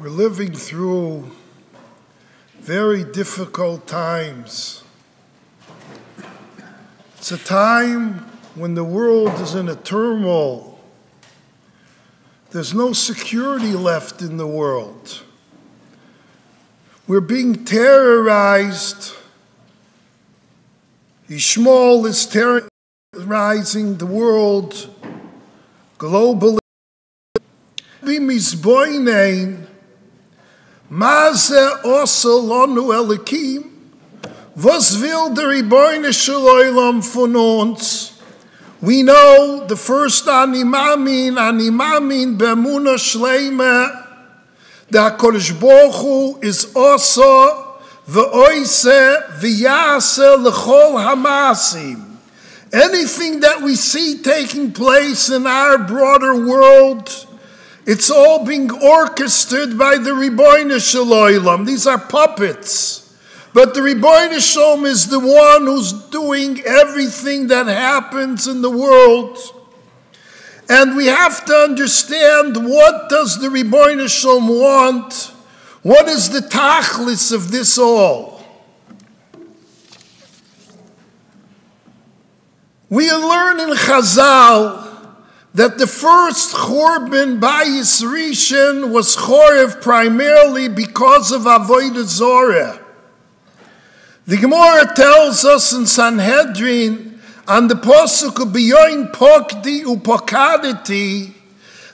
We're living through very difficult times. It's a time when the world is in a turmoil. There's no security left in the world. We're being terrorized. Ishmael is terrorizing the world globally. B'mizboinein, Maze osa lanu elikim, was will der Ribono shel Olam von uns? We know the first ani mamin be'emunah shleima, that HaKadosh Baruch Hu is osa v'oise v'yase l'chol hamasim. Anything that we see taking place in our broader world, it's all being orchestrated by the Ribono shel Olam. These are puppets. But the Ribono shel Olam is the one who's doing everything that happens in the world. And we have to understand, what does the Ribono shel Olam want? What is the tachlis of this all? We learn in Chazal that the first Churban Bayis Rishon was Chorev primarily because of Avodah Zorah. The Gemara tells us in Sanhedrin, on the Pasuk of B'yoin Pokdi Upokaditi,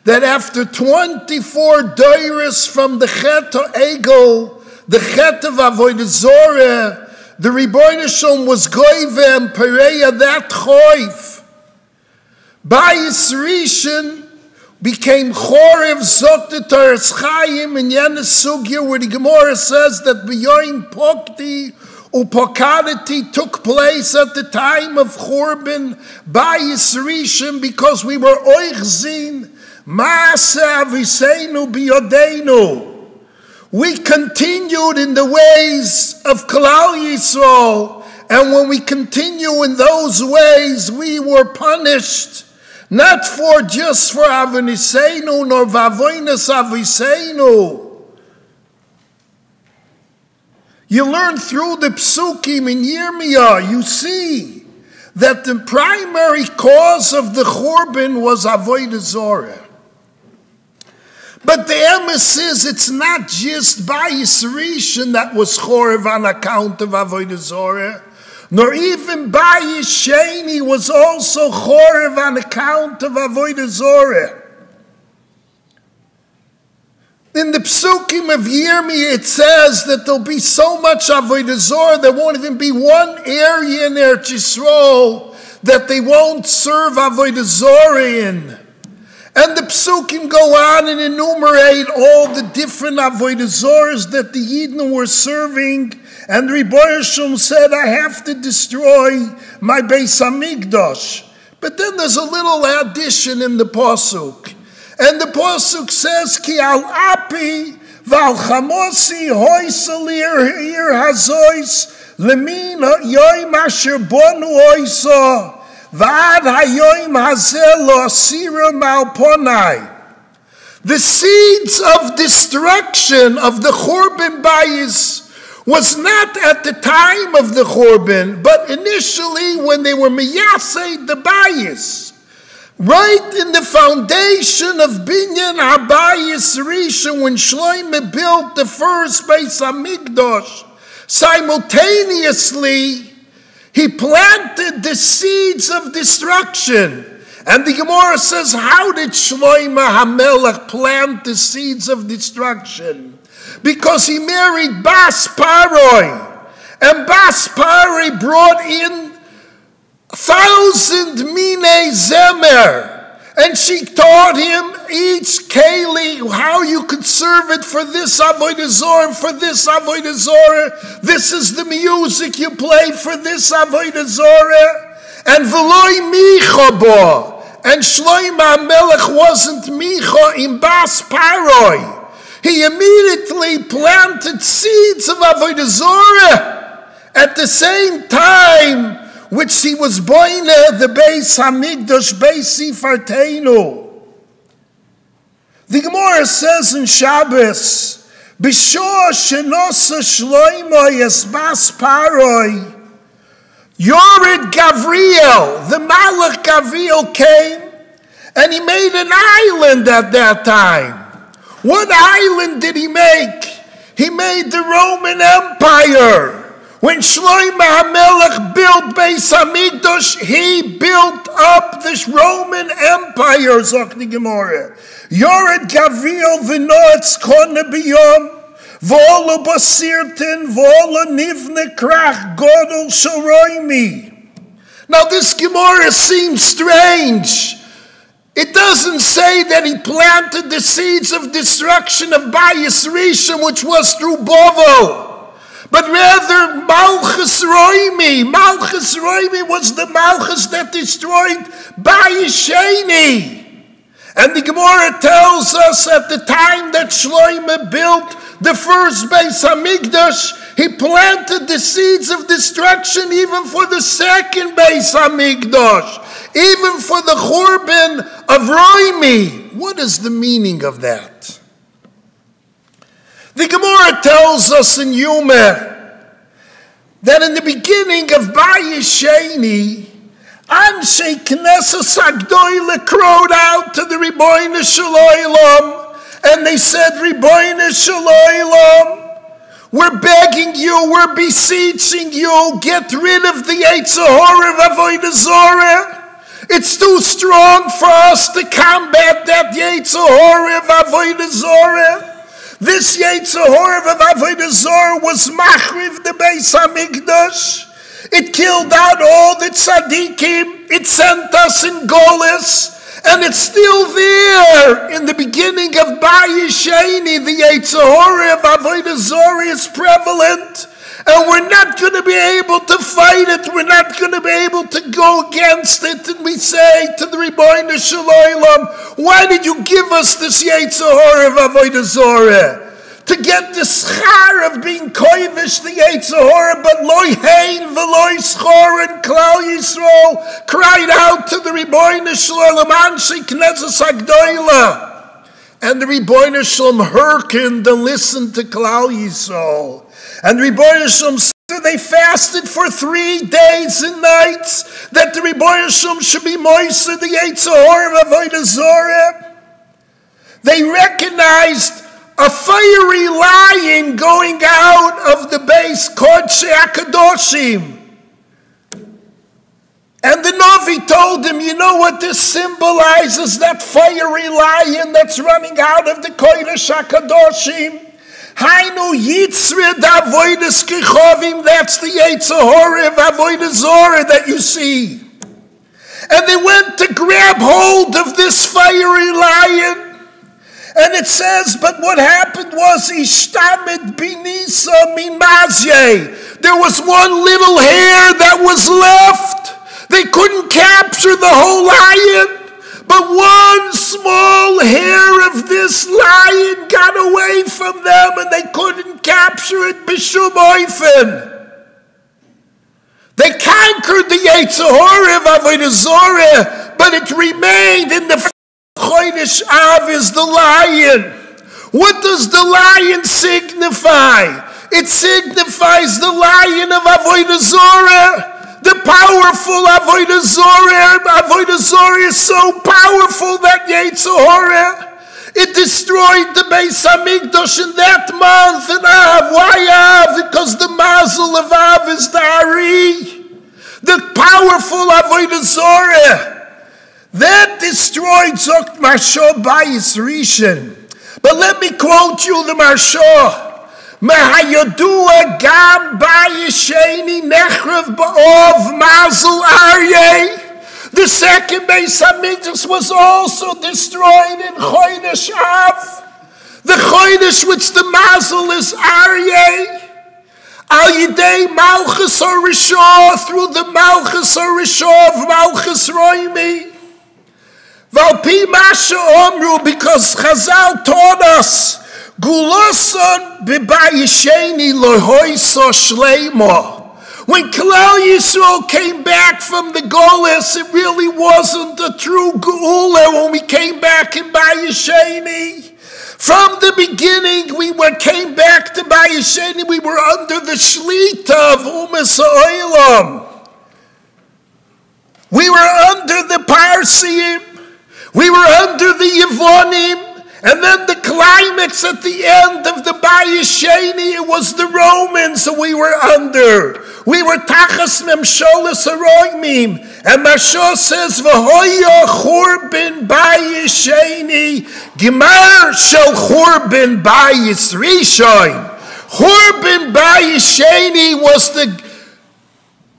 that after 24 Deiros from the Chet Egel, the Chet of Avodah Zorah, the Ribono shel Olam was goyvem pereya that choiv. Bayis Rishon became Chorev Zokta Toras Chaim in Yenes Sugya, where the Gemara says that B'yoin Pokdi Upokaditi took place at the time of Churban Bayis Rishon, because we were oichzin Maase Aviseinu B'yodeinu. We continued in the ways of Klal Yisrael, and when we continue in those ways, we were punished, not for just for Avoniseinu nor Vavoinas Aviseinu. You learn through the Psukim in Yirmiyah, you see that the primary cause of the Churban was Avodah Zorah. But the emes is, it's not just Bayis Rishon that was Chorev on account of Avodah Zorah, nor even Bayis Sheni was also Chorev on account of Avodah Zorah. In the Psukim of Yirmiyah, it says that there'll be so much Avodah Zorah, there won't even be one area in Eretz Yisrael that they won't serve Avodah Zorah in. And the Psukim go on and enumerate all the different Avodah Zorahs that the Yidden were serving. And Ribono shel Olam said, I have to destroy my Beis HaMikdash. But then there's a little addition in the Pasuk. And the Pasuk says, Ki al api val chamosi hoysalir ir hazois lemin yoim asher bonu oisa. The seeds of destruction of the Churban Bayis was not at the time of the Churban, but initially when they were miyaseh the Bayis. Right in the foundation of Binyan HaBayis Rishon, when Shlomo built the first Beis HaMikdash, simultaneously he planted the seeds of destruction. And the Gemara says, how did Shlomo HaMelech plant the seeds of destruction? Because he married Bas Paroi. And Bas Paroi brought in 1,000 Mine Zemer. And she taught him each keli, how you could serve it for this Avodah Zorah, for this Avodah Zorah. This is the music you play for this Avodah Zorah. And V'loi Micha bo. And Shlomo HaMelech wasn't Micha in Bas Paroi. He immediately planted seeds of Avodah Zorah at the same time which he was boine the Beis HaMikdash Beis Sifarteinu. The Gemara says in Shabbos, B'shor shenosa shloimo yesbas paroi, Yored Gavriel, the Malach Gavriel came, and he made an island at that time. What island did he make? He made the Roman Empire. When Shlomo HaMelech built Beis HaMikdash, he built up this Roman Empire, sagt die Gemara. Yored Gavriel v'noetz kone b'yom, v'olo basirten, v'olo nivne krach godol shoroimi. Now this Gemara seems strange. It doesn't say that he planted the seeds of destruction of Bayis Rishon, which was through Bovel, but rather Malchus Roimi. Malchus Roimi was the Malchus that destroyed Bayis Sheni. And the Gemara tells us at the time that Shlomo built the first Beis HaMikdash, he planted the seeds of destruction even for the second Beis HaMikdash, even for the Churban of Roimi. What is the meaning of that? The Gemara tells us in Yuma that in the beginning of Bayis Sheni, Anshe Knesset Agdoyle crowed out to the Ribono Shel Olam, and they said, Ribono Shel Olam, we're begging you, we're beseeching you, get rid of the Yetzer Hara of Avodah Zarah. It's too strong for us to combat that Yetzer Hara of Avodah Zarah. This Yetzer Hara of Avodah Zarah was Machriv the Beis HaMikdash. It killed out all the tzaddikim. It sent us in Golis. And it's still there. In the beginning of Bayis Sheni, the Yetzer Hara of Avodah Zarah is prevalent. And we're not going to be able to fight it. We're not going to be able to go against it. And we say to the Ribono Shel Olam, why did you give us this Yetzer Hara of Avodah Zarah? To get the schar of being koivish the Yetzer Hara, but loy hein v'loy schor, and Klal Yisrael cried out to the Ribono Shel Olam, Anshe Knesset Agdoyle. And the Ribono Shel Olam hearkened and listened to Klal Yisrael. And the Ribono Shel Olam said they fasted for 3 days and nights, that the Ribono Shel Olam should be moiser the Yetzer Hara of Avodah Zarah. They recognized a fiery lion going out of the base Kodshei HaKadoshim. And the Navi told him, you know what this symbolizes, that fiery lion that's running out of the Kodesh HaKadoshim? Hainu Yitzre D'Avodas Kechovim, that's the Yetzer Hara of Avodah Zarah that you see. And they went to grab hold of this fiery lion. And it says, but what happened was, Ishtamid Binisa Mimazye. There was one little hair that was left. They couldn't capture the whole lion. But one small hair of this lion got away from them, and they couldn't capture it b'shum oifen. They conquered the Yetzer Hara of Avodah Zarah, but it remained in the Chodesh Av is the lion. What does the lion signify? It signifies the lion of Avodah Zarah. The powerful Avodah Zarah. Avodah Zarah is so powerful that Yetzer Hara, it destroyed the Beis HaMikdash in that month in Av. Why Av? Because the mazel of Av is the Ari. The powerful Avodah Zarah. That destroyed Zokt Marsho Bayis Rishon. But let me quote you the Marsho. Mahayodua gam Bayis Sheni nechrev ba'ov mazel aryeh. The second Beis HaMikdash was also destroyed in Chodesh Av. The Chodesh which the mazel is aryeh. Al Yidei Malchus HaRishon, through the Malchus HaRishon of Malchus Roimi. Valpi Masha Omru, because Chazal taught us, Guloson B'Bayis Sheni Lohoiso Shleimo. When Klal Yisrael came back from the Golus, it really wasn't a true Geula when we came back in Bayesheni. From the beginning, came back to Bayesheni, we were under the Shlita of Umas Ha'olam. We were under the Parsim, we were under the Yevonim, and then the climax at the end of the Bayesheni, it was the Romans that we were under. We were Tachas Memsholas Haroimim. And Mashal says, V'hoya Churban Bayesheni, Gemar Shel Churban Bayis Rishon. Churban Bayesheni was the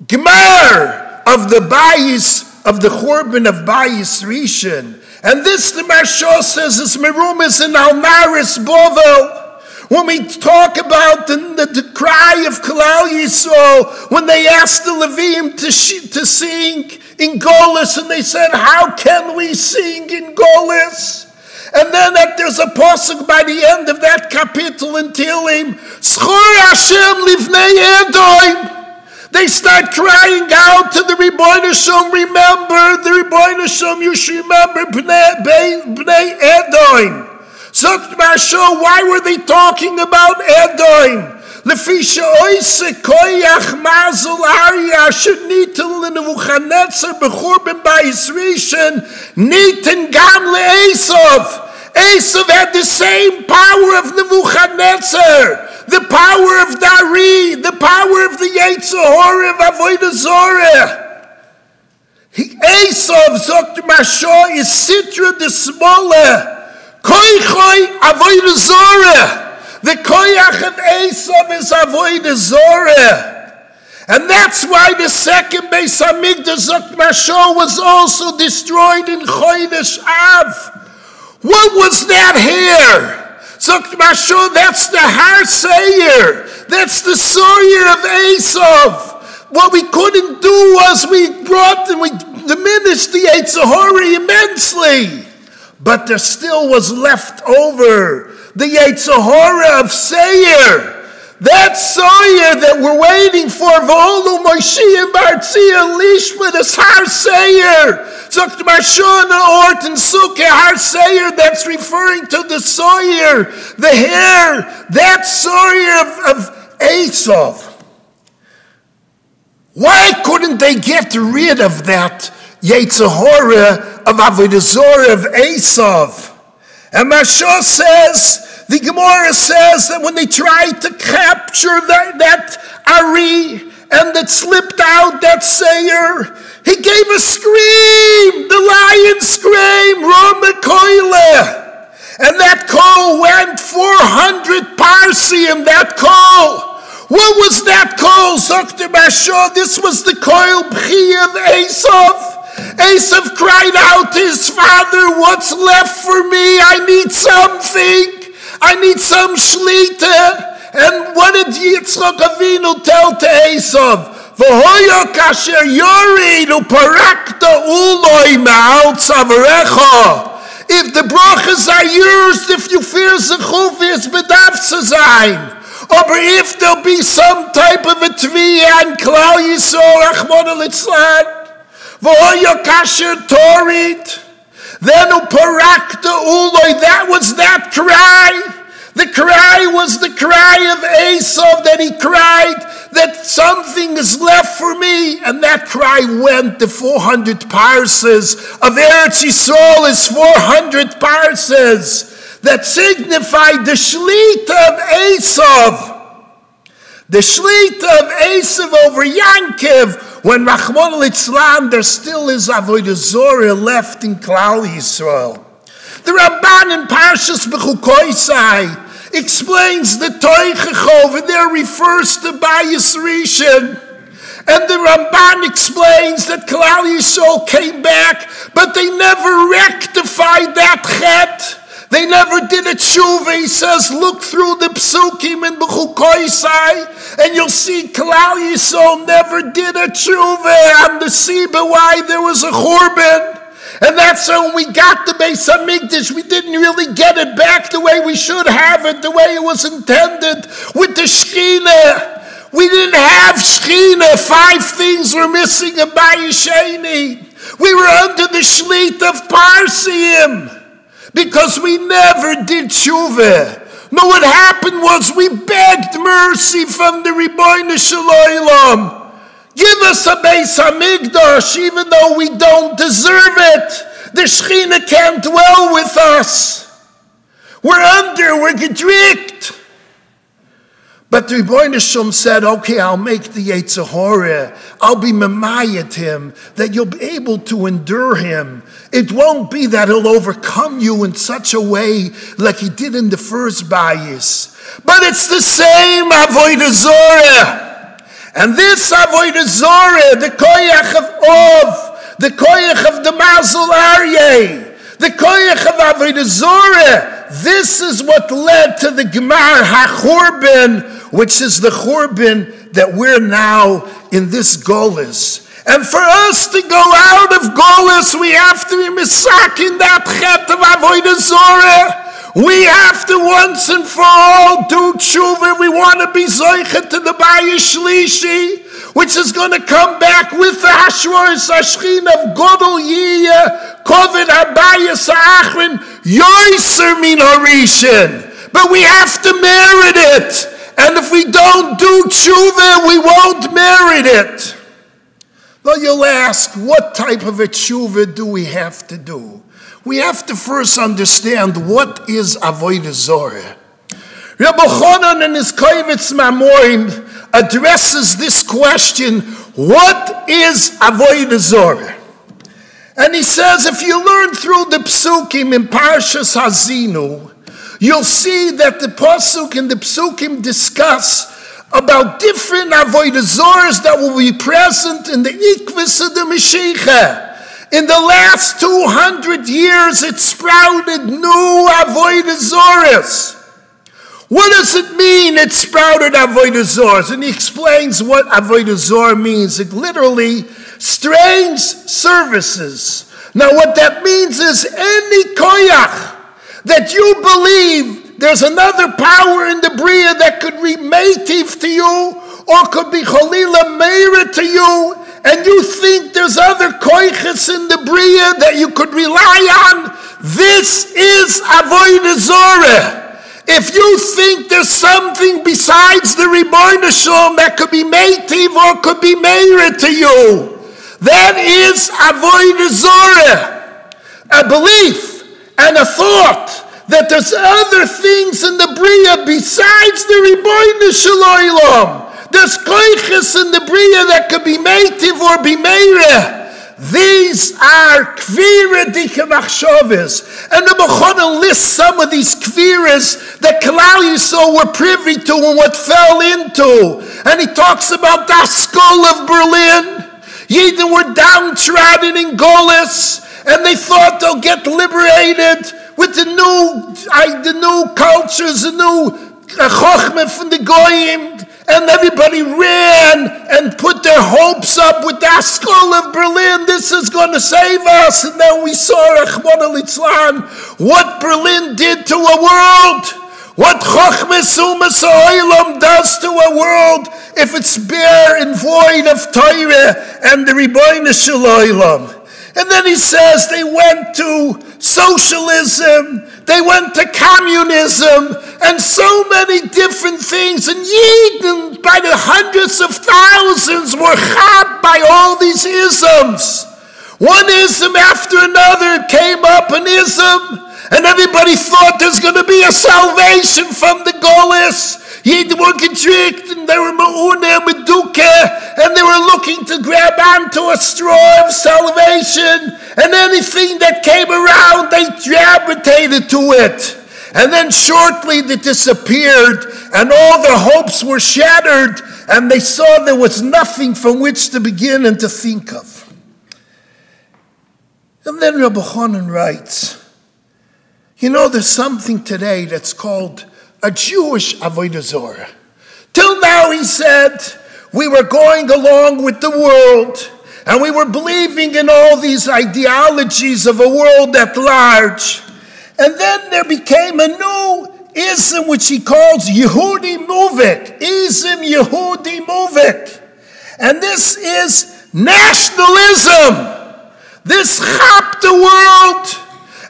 Gemar of the Bayis, of the Churban of Bayis Rishon. And this, the Mashal says, is Merumas in Almaris Bovel. When we talk about the cry of Klal Yisrael, when they asked the Levim to sing in Golus, and they said, how can we sing in Golus? And then there's a pasuk by the end of that kapitel in Tehillim, Schor Hashem livnei Edom. They start crying out to the Ribbono Shel Olam. Remember the Ribbono Shel Olam, you should remember Bnei Edom. So, why were they talking about Edom? Lefisha oise koyach mazul arya shenitel leNebuchadnezzar bechurban bayis rishon nitin gam leEsav. Esav had the same power of Nebuchadnezzar, the power of Dari, the power of the Yetzer Hara of Avodah Zorah. Esav, Dr. Mashal, is Sitra de Smola. Koichoi Avodah Zorah. The koyach of Esav is Avodah Zorah. And that's why the second Beis Hamikdash, Dr. Mashal, was also destroyed in Chodesh Av. What was that hair? Dr. Mashal, that's the Har Seir. That's the Sawyer of Esav. What we couldn't do was we diminished the Yetzer Hara immensely. But there still was left over the Yetzer Hara of Seir. That Sawyer that we're waiting for, V'olu Moshiach Bartzia Lishma, this Har Seir. Dr. Mashal Ort and Sukkah Har Seir, that's referring to the Sawyer, the hair, that Sawyer of Esav. Why couldn't they get rid of that Yetzer Hara of Avodah Zorah of Esav? And Mashal says, the Gemara says that when they tried to capture that Ari and that slipped out, that Seir, he gave a scream, the lion scream, Roma Koile. And that call went 400 parsium, that call. What was that call, Dr. Mashal? This was the Koil B'chi of Esav. Esav cried out to his father, what's left for me? I need something. I need some shlita. And what did Yitzchak Avinu tell to Esav? V'hoya kasher yorid uparakta uloi ma'al tzavarecha. If the brachas are yours, if you fear zechuvis bedarf zu sein. Or if there'll be some type of a tviyah and Klal Yisrael, Rachmana litzlan, v'hoya kasher torid, then uparakta uloi, that was that cry. The cry was the cry of Esav, that he cried that something is left for me. And that cry went the 400 parses of Eretz Yisrael, is 400 parses that signified the Shlita of Esav. The Shlita of Esav over Yankiv, when Rachmana litzlan, there still is Avodah Zorah left in Klal Yisrael. The Ramban in Parshas Bechukoisai explains the Toichach over there refers to Bayis Rishon. And the Ramban explains that Klal Yisrael came back, but they never rectified that chet. They never did a tshuva. He says, look through the psukim in Bechukoisai, and you'll see Klal Yisrael never did a tshuva on the Siba why there was a churban. And that's how when we got the Beis Hamikdash, we didn't really get it back the way we should have it, the way it was intended with the Shekhinah. We didn't have Shechina. 5 things were missing in Bayesheni. We were under the Shlita of Parsiim because we never did tshuva. No, what happened was we begged mercy from the Ribono Shel Olam. Give us a Beis Hamikdash even though we don't deserve it. The Shechina can't dwell with us. We're gedricked. But the Ribono Shel Olam said, okay, I'll make the Yetzer Hara. I'll be memayet him, that you'll be able to endure him. It won't be that he'll overcome you in such a way like he did in the first bias. But it's the same Avodah Zorah. And this Avodah Zorah, the koyach of Ov, the koyach of the Mazel Aryeh, the koyach of Avodah Zorah, this is what led to the Gemar HaChurban, which is the Churban that we're now in this Golus. And for us to go out of Golus, we have to be misakin that chet of Avodah Zorah. We have to once and for all do tshuva. We want to be zoichet to the Bayis Shlishi, which is going to come back with the Hashrois Hashchin of Godel Yiyah, Kovid Habayis Ha'achrin, Yoiser Min Harishin. But we have to merit it. And if we don't do tshuva, we won't merit it. Well, you'll ask, what type of a tshuva do we have to do? We have to first understand what is Avodah Zorah. Rabbi Chonon in his Kovetz Mamorim addresses this question, what is Avodah Zorah? And he says, if you learn through the Psukim in Parshas Hazinu, you'll see that the Pasuk and the Psukim discuss about different Avodah Zorahs that will be present in the Ikvis of the Mashiach. In the last 200 years, it sprouted new Avodah Zorahs. What does it mean it sprouted Avodah Zorahs? And he explains what Avodah Zorah means. It literally, strange services. Now what that means is any koyach that you believe there's another power in the Bria that could be meitiv to you or could be cholila meira to you, and you think there's other koiches in the Bria that you could rely on, this is Avodah Zorah. If you think there's something besides the Ribono Shel Olam that could be meitiv or could be meira to you, that is Avodah Zorah. A belief and a thought that there's other things in the Bria besides the Ribono Shel Olam. There's koiches in the Bria that could be meitiv or be meira. These are kvira dike machshavas. And the Mechonim lists some of these kviras that Klal Yisrael were privy to and what fell into. And he talks about the skull of Berlin. Yidden were downtrodden in Golis, and they thought they'll get liberated with the new cultures, the new chokhmah from the goyim, and everybody ran and put their hopes up with the skull of Berlin. This is going to save us. And then we saw Rachmana litzlan, what Berlin did to a world, what chokhmah sumas ha'olam does to a world if it's bare and void of Torah and the Ribono Shel Olam. And then he says they went to socialism, they went to communism, and so many different things. And Yidden, by the hundreds of thousands, were chapped by all these isms. One ism after another came up, an ism, and everybody thought there's going to be a salvation from the Golis. Yidden were gedricked, and they were ma'uneh, meduke, and they were looking to grab onto a straw of salvation, and anything that came around, they gravitated to it. And then shortly they disappeared, and all their hopes were shattered, and they saw there was nothing from which to begin and to think of. And then Rabbi Chonon writes, you know, there's something today that's called a Jewish Avodah Zorah. Till now, he said, we were going along with the world, and we were believing in all these ideologies of a world at large. And then there became a new ism which he calls Yehudi Muvik, ism Yehudi Muvik. And this is nationalism. This chapped the world.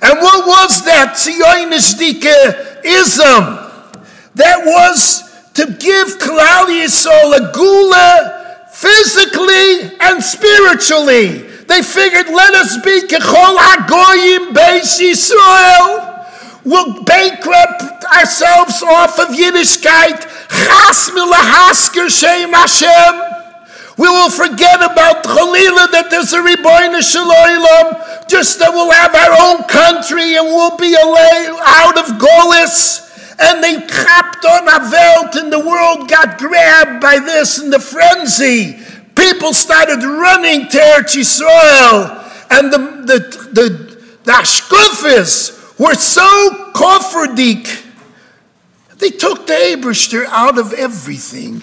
And what was that Zionishdike ism? That was to give Klal Yisrael a gula physically and spiritually. They figured, let us be kechol hagoyim beis Yisrael. We'll bankrupt ourselves off of Yiddishkeit. Chas milahasker shem Hashem. We will forget about Chalila, that there's a Ribono Shel Olam, just that we'll have our own country and we'll be out of Golis. And they chapped on a Welt, and the world got grabbed by this in the frenzy. People started running to Eretz Yisrael, and the Ashkufis were so kofferdik. They took the Eibishter out of everything.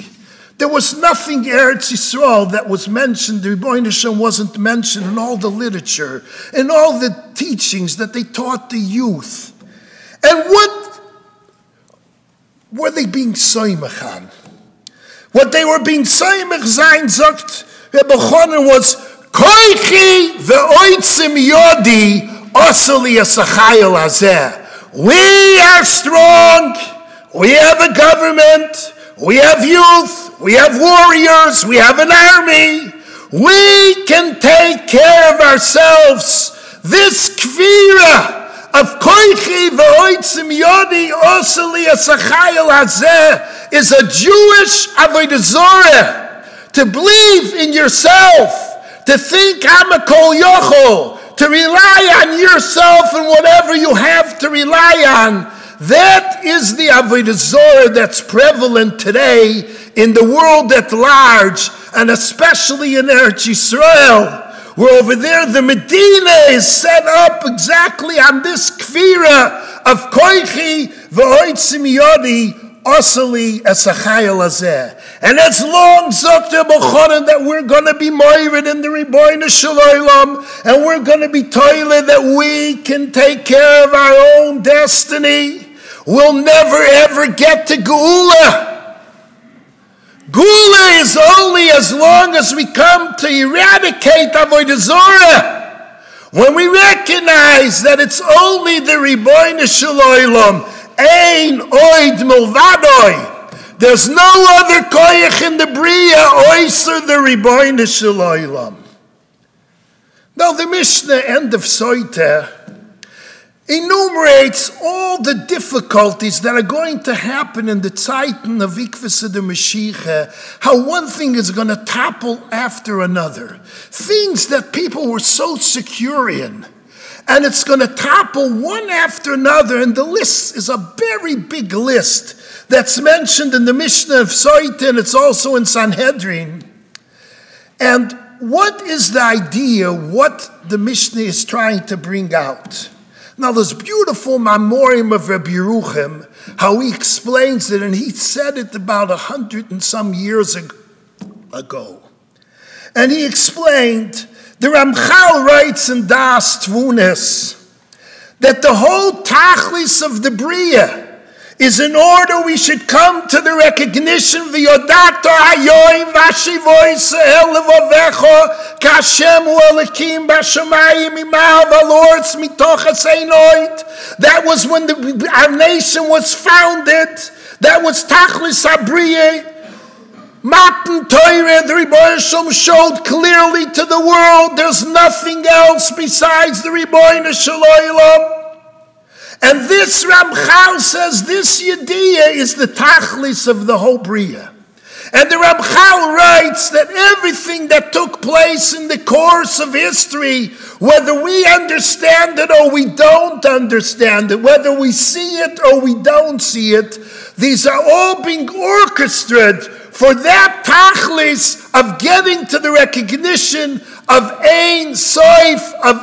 There was nothing Eretz Yisrael that was mentioned. The Ribono Shel Olam wasn't mentioned in all the literature, in all the teachings that they taught the youth. And what were they being soymach on? What they were being soymach zayin, sagt Rebbe Chonen, was koichi ve'oitzim yodi oseli asachayil hazeh. We are strong. We have a government. We have youth, we have warriors, we have an army. We can take care of ourselves. This kvira of koichi v'oitzim yodi oseli asachayil hazeh is a Jewish avodah zorah. To believe in yourself, to think I'm a kol yochol, to rely on yourself and whatever you have to rely on. That is the avodah zorah that's prevalent today in the world at large, and especially in Eretz Yisrael, where over there the Medina is set up exactly on this kfira of koichi v'oitzim yodi oseli esachayil hazeh. And as long zok Rebbe Chonen that we're going to be moirid in the Ribono Shel Olam, and we're going to be toilet that we can take care of our own destiny, we'll never ever get to Geula. Geula is only as long as we come to eradicate avodah zorah. When we recognize that it's only the Ribono Shel Olam, ein oid milvadoi. There's no other koyach in the Bria oyser the Ribono Shel Olam. Now the Mishnah, end of Soita, enumerates all the difficulties that are going to happen in the Zeiten of Ikvus the Mashiach, how one thing is going to topple after another. Things that people were so secure in, and it's going to topple one after another, and the list is a very big list that's mentioned in the Mishnah of Soita, and it's also in Sanhedrin. And what is the idea, what the Mishnah is trying to bring out? Now, there's beautiful Mamorim of Rabbi Yeruchim, how he explains it, and he said it about 100 and some years ago. And he explained, the Ramchal writes in Das Tvunis, that the whole tachlis of the Bria is in order we should come to the recognition v'yodato hayoim v'ashivois el levavecho k'Hashem hu Elokim b'shamayim imav v'lords mitoch haseinoid. That was when our nation was founded. That was tachlis habriye. Matan Torah, the Ribono Shel Olam showed clearly to the world there's nothing else besides the Ribono Shel Olam. And this Ramchal says this Yediyah is the tachlis of the whole Bria. And the Ramchal writes that everything that took place in the course of history, whether we understand it or we don't understand it, whether we see it or we don't see it, these are all being orchestrated for that tachlis of getting to the recognition of ein soif, of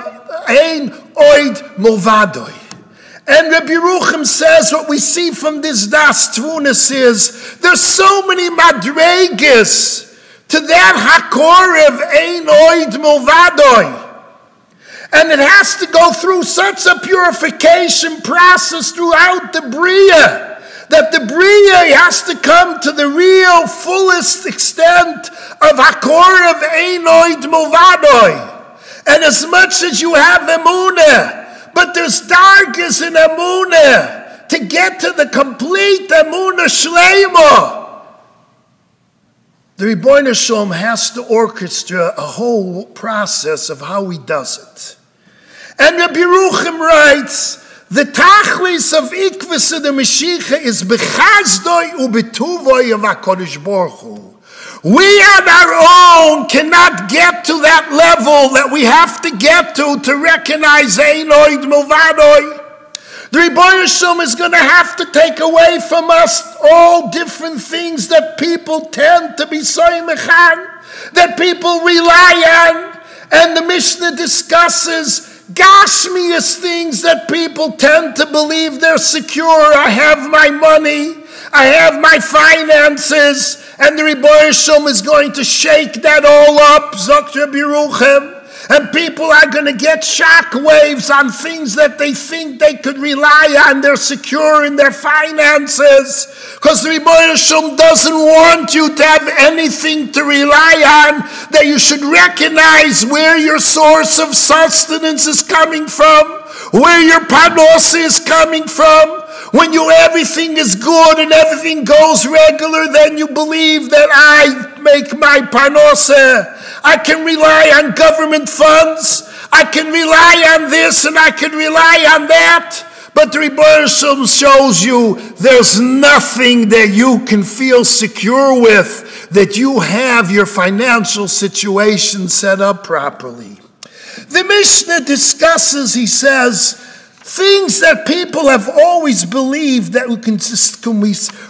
ein oid mulvadoi. And Rabbi Yeruchim says what we see from this Das Tvunis is there's so many madregas to that hakorev ein oid mulvadoi. And it has to go through such a purification process throughout the Bria that the Bria has to come to the real fullest extent of Hakorav Einoid Movadoi. And as much as you have Emunah, but there's dargas in Emunah to get to the complete Emunah Shleima. The Rebbeinu Shalom has to orchestrate a whole process of how he does it. And Rabbi Yerucham writes, the tachlis of ikvus of the Mashiach is bechazdoi ubetuvoi of HaKadosh Baruch Hu. We on our own cannot get to that level that we have to get to recognize Einoid Movadoi. The Rebbeinu Shalom is going to have to take away from us all different things that people tend to be soymechan, that people rely on. And the Mishnah discusses gashmius things that people tend to believe they're secure. I have my money, I have my finances, and the Rebbeinu Shalom is going to shake that all up, Zok Rabbi Yerucham. And people are going to get shock waves on things that they think they could rely on. They're secure in their finances. Because the Rebbeinu Shalom doesn't want you to have anything to rely on. That you should recognize where your source of sustenance is coming from. Where your parnosa is coming from. When everything is good and everything goes regular, then you believe that I make my parnosa. I can rely on government funds. I can rely on this and I can rely on that. But the Rebbeinu Shalom shows you there's nothing that you can feel secure with, that you have your financial situation set up properly. The Mishnah discusses, he says, things that people have always believed that we can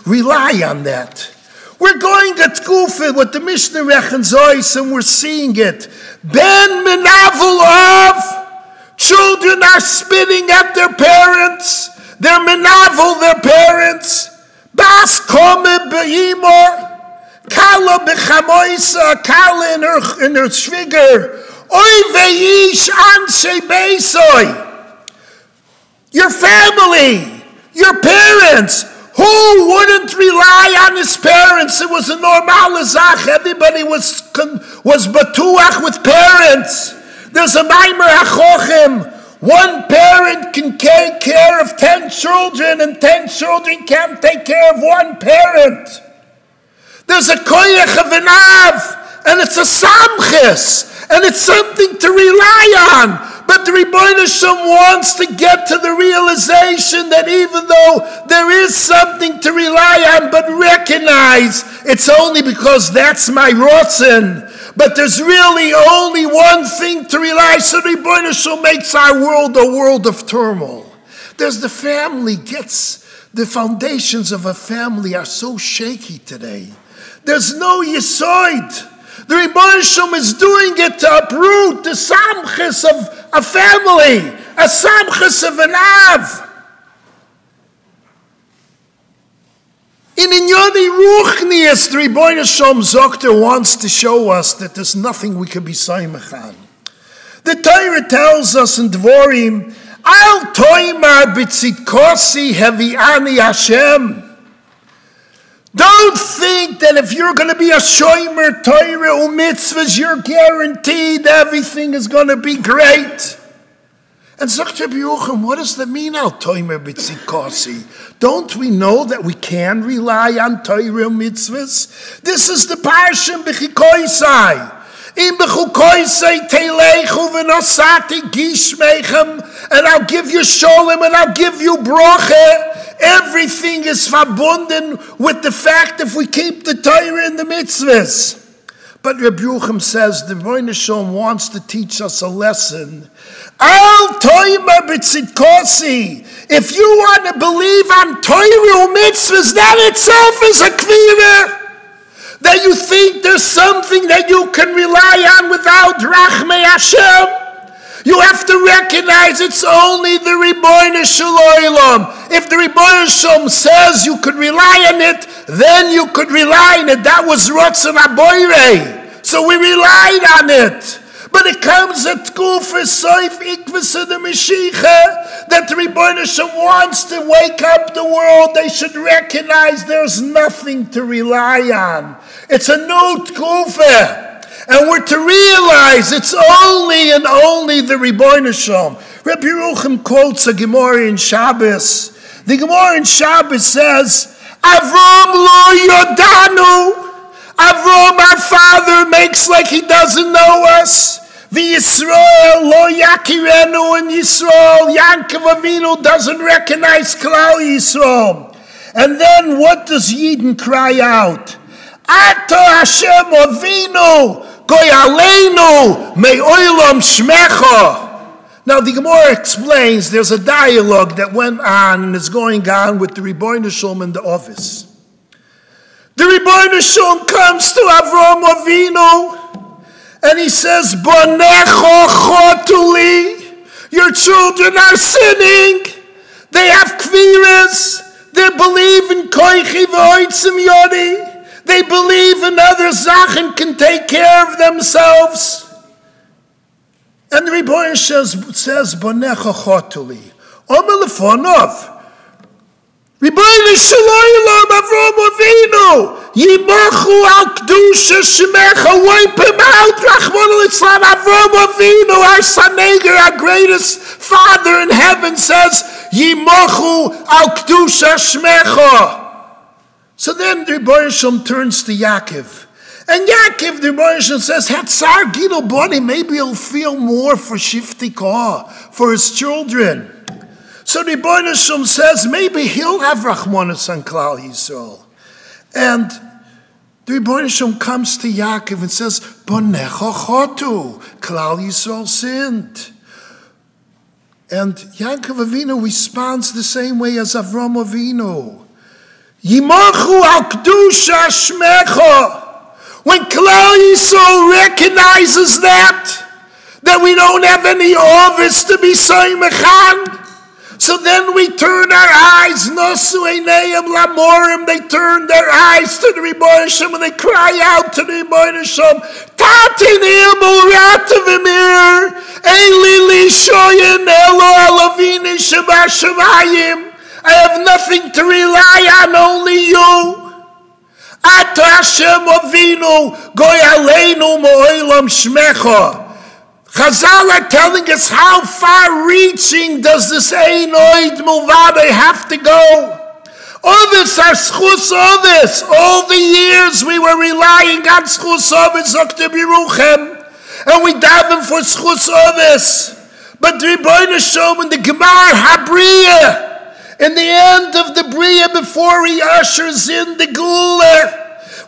rely on that. We're going at Kufa with the Mishnah Rechenzois and we're seeing it. Ben Menavel of children are spitting at their parents. They're Menavel their parents. Bas Kome Be'imor. Kala Bechamoisa. Kala in her schwigger. Oy Veish Anshe Beisoi. Your family, your parents. Who wouldn't rely on his parents? It was a normal zach. Everybody was batuach with parents. There's a maimer hachochim. One parent can take care of 10 children, and 10 children can't take care of one parent. There's a koyach of an av, and it's a samchis, and it's something to rely on. But the Rebbeinu Shalom wants to get to the realization that even though there is something to rely on, but recognize it's only because that's my rotzen. But there's really only one thing to rely. So the Rebbeinu Shalom makes our world a world of turmoil. There's the family the foundations of a family are so shaky today. There's no yisoid. The Rebbeinu Shalom is doing it to uproot the samchis of a family, a samchis of an av. In Inyoni Ruchnius, the Rebbeinu Shalom Zokter wants to show us that there's nothing we can be saimach on. The Torah tells us in Dvorim, Al toimar b'tzidkosi hevi'ani Hashem. Don't think that if you're going to be a shomer Torah u'mitzvahs, you're guaranteed everything is going to be great. And Zok Rabbi Yerucham, what does that mean, al toimer b'tzidkosi? Don't we know that we can rely on Torah u'mitzvahs? This is the parsha b'chikoisai. Im b'chukoisai teilechu v'nosati gishmechem, and I'll give you sholem and I'll give you broche. Everything is verbunden with the fact if we keep the Torah and the mitzvahs. But Rabbi Yerucham says the Rebbeinu Shalom wants to teach us a lesson. Al toima b'tzidkosi. If you want to believe on Torah and mitzvahs, that itself is a kvira. That you think there's something that you can rely on without Rachmei Hashem. You have to recognize it's only the Rebbeinu Shalom. If the Rebbeinu Shalom says you could rely on it, then you could rely on it. That was Rotzen Aboire. So we relied on it. But it comes at Tkufa Soif Ikvasa the Mashiach that the Rebbeinu Shem wants to wake up the world. They should recognize there's nothing to rely on. It's a new Tkufa. And we're to realize it's only and only the Rebbeinu Shem. Rabbi Yerucham quotes a Gemara in Shabbos. The Gemara in Shabbos says, Avram lo yodanu. Avram, our father, makes like he doesn't know us. V'Yisrael lo yakirenu, and Yisrael, Yaakov Avinu, doesn't recognize Klal Yisrael. And then what does Yidden cry out? Ata Hashem Avinu, goy aleinu, me'olam shmecha. Now the Gemara explains there's a dialogue that went on and is going on with the Rebbeinu Shalom in the office. The Rebbeinu Shalom comes to Avram Avinu and he says, Bonecho chotuli, your children are sinning. They have kviras. They believe in koichi v'oitzim yodi. They believe in other zachen can take care of themselves. And the Rebbeinu says, Bonecho chotuli. Omer lefonov. Rebbeinu Shalom Avram Avinu, Yimachu al Kedusha Shemecha, wipe him out, Rachmana litzlan. Avram Avinu, our Saneger, our greatest Father in heaven, says, Yimachu al Kedusha Shemecha. So then the Rebbeinu Shalom turns to Yaakov. And Yaakov, the Rebbeinu Shalom says, Hatzar Gidol Boni, maybe he'll feel more for Shiftikah, for his children. So the Rebbeinu Shalom says, maybe he'll have Rachmanas on Klal Yisrael. And the Rebbeinu Shalom comes to Yaakov and says, Bonecha chotu, Klal Yisrael sinned. And Yaakov Avinu responds the same way as Avram Avinu. Yimachu al Kedusha Shmecha. When Klal Yisrael recognizes that we don't have any office to be Soymechan, so then we turn our eyes, Nosu Einayim Lamorim, they turn their eyes to the Rebbeinu Shalom and they cry out to the Rebbeinu Shalom, Tatinim Uratavimir, Eli Li Shoyin Elo Alavini Sheba Shemayim. I have nothing to rely on, only you. Ata Hashem Avinu, Goy Aleinu Mo'olam Shmecha. Chazal are telling us how far-reaching does this Ein Oid Mulvade have to go. Ovis are schus ovis. All the years we were relying on schus ovis, Dr. Biruchem, and we daven for schus ovis. But the Rebbeinu Shalom in the Gemar HaBriya, in the end of the Bria, before he ushers in the Geulah,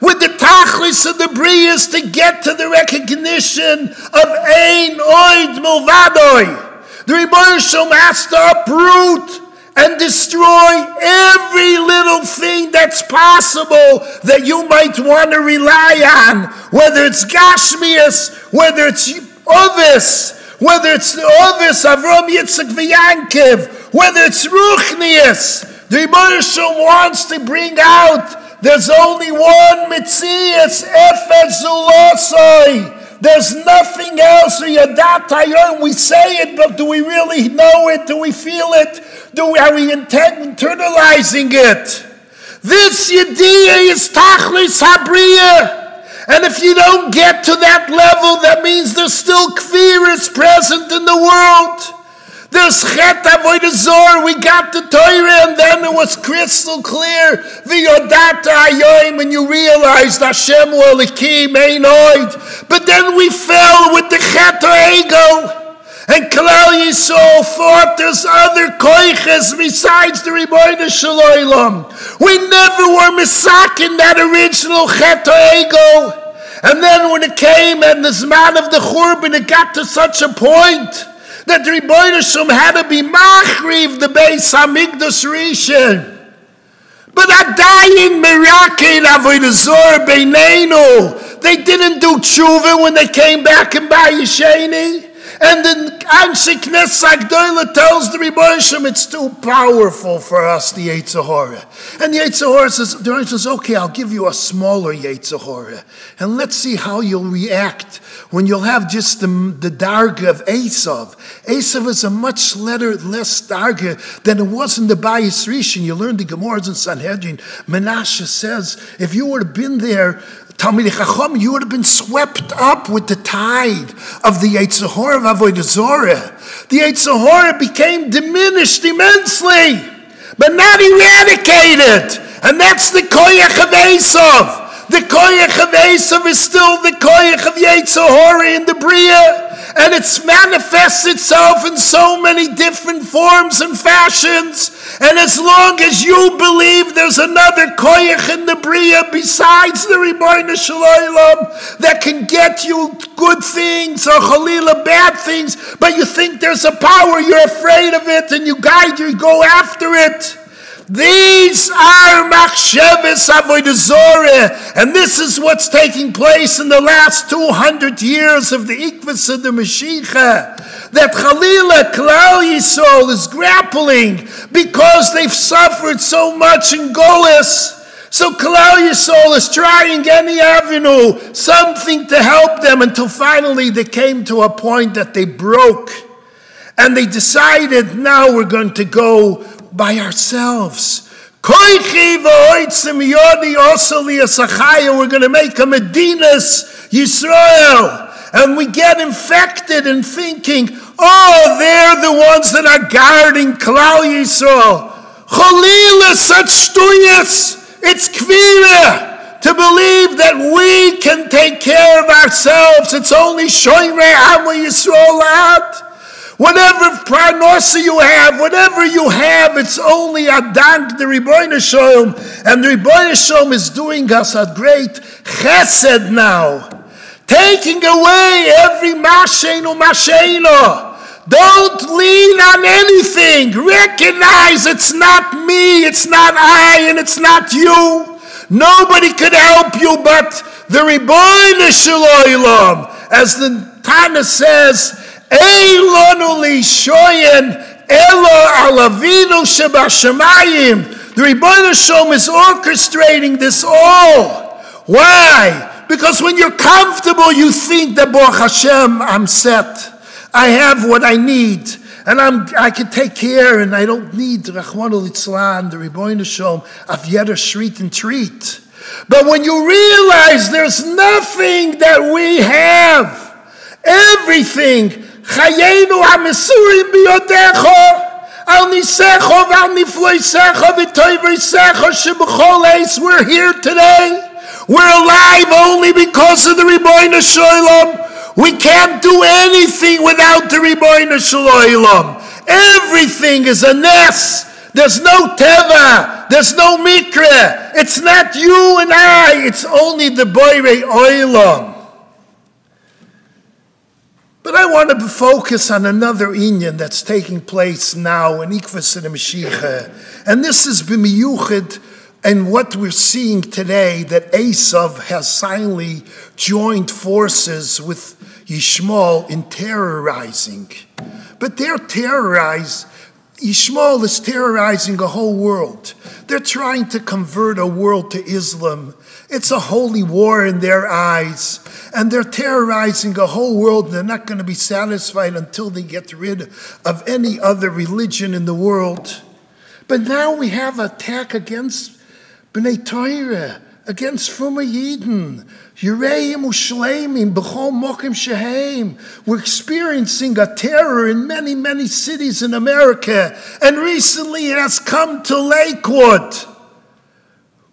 with the tachlis of the Brias to get to the recognition of Ein Oid Milvadoi. The Rebbeinu Shalom has to uproot and destroy every little thing that's possible that you might want to rely on, whether it's Gashmias, whether it's Ovis, whether it's the Ovis, Avram Yitzchak V'Yankiv, whether it's Ruchnias. The Rebbeinu Shalom wants to bring out there's only one Metzias, Efes Zulosoi. There's nothing else. We say it, but do we really know it? Do we feel it? Are we internalizing it? This Yediyah is Tachlis Habriya. And if you don't get to that level, that means there's still Kfiris present in the world. There's Chet Avodah Zor, we got the Torah, and then it was crystal clear. V'yodata hayoim, and you realized Hashem Elokim Ein Oid. But then we fell with the Chet Ego, and Klal Yisrael thought there's other koiches besides the Rebbeinu Shalom. We never were misakin that original Chet Ego. And then when it came and the Zman of the Churban, it got to such a point that the Rebbeinu Shalom had to be Machriv the Beis Hamikdash Rishon. But Adayin Mirakin Avodah Zor Beinenu, they didn't do tshuva when they came back in Bayesheni. And the Anshe Knesset Agdoila tells the Rebbeinu Shalom, it's too powerful for us, the Yetzer Hara. And the Yetzer Hara says, the Rebbeinu says, okay, I'll give you a smaller Yetzer Hara. And let's see how you'll react when you'll have just the darga of Esav. Esav is a much less darga than it was in the Bayis Rishon. You learned the Gemara's in Sanhedrin. Menashe says, if you would have been there, Talmidei Chacham, you would have been swept up with the tide of the Yetzer Hara of Avodah Zarah. The Yetzer Hara became diminished immensely, but not eradicated. And that's the koyach of Esav. The koyach of Esav is still the koyach of Yetzer Hara in the Bria, and it's manifests itself in so many different forms and fashions. And as long as you believe there's another koyach in the Bria besides the Ribono Shel Olam that can get you good things or chalila bad things, but you think there's a power, you're afraid of it, and you go after it. These are machshavas avodah zorah, and this is what's taking place in the last 200 years of the Ikvus of the Mashiach. That Chalila Klal Yisrael is grappling because they've suffered so much in Golus. So Klal Yisrael is trying any avenue, something to help them, until finally they came to a point that they broke, and they decided, now we're going to go by ourselves. We're going to make a Medinas Yisrael. And we get infected in thinking, oh, they're the ones that are guarding Klal Yisrael. Chalila, such stuyas. It's kvira to believe that we can take care of ourselves. It's only Shoymei Amo Yisrael Ad. Whatever parnosa you have, whatever you have, it's only a dank the Ribono Shel Olam, and the Ribono Shel Olam is doing us a great chesed now, taking away every mashenu masheno. Don't lean on anything. Recognize it's not me, it's not I, and it's not you. Nobody could help you but the Ribono Shel Olam, as the Tana says. The Ribono Shel Olam is orchestrating this all. Why? Because when you're comfortable, you think that Baruch Hashem, I'm set. I have what I need, and I can take care, and I don't need Rachmana litzlan, the Ribono Shel Olam, of yeder shrit and treat. But when you realize there's nothing that we have, everything. Chayenu ha-mesurim biyodecho, al nisecho v'al nifloisecho v'toivoisecho sheb'chol eis. We're here today. We're alive only because of the Ribono Shel Olam. We can't do anything without the Ribono Shel Olam. Everything is a nes. There's no teva. There's no mikra. It's not you and I. It's only the Borei Olam. But I want to focus on another inyan that's taking place now in Ikvus and Mashiach. And this is b'miyuchid, and what we're seeing today, that Esav has finally joined forces with Yishmael in terrorizing. But they're terrorized. Yishmael is terrorizing a whole world. They're trying to convert a world to Islam. It's a holy war in their eyes. And they're terrorizing a whole world, and they're not going to be satisfied until they get rid of any other religion in the world. But now we have an attack against B'nai Torah, against Fuma Yidden, Yereim Ushleimim, B'chol Mokim Sheheim. We're experiencing a terror in many, many cities in America, and recently it has come to Lakewood.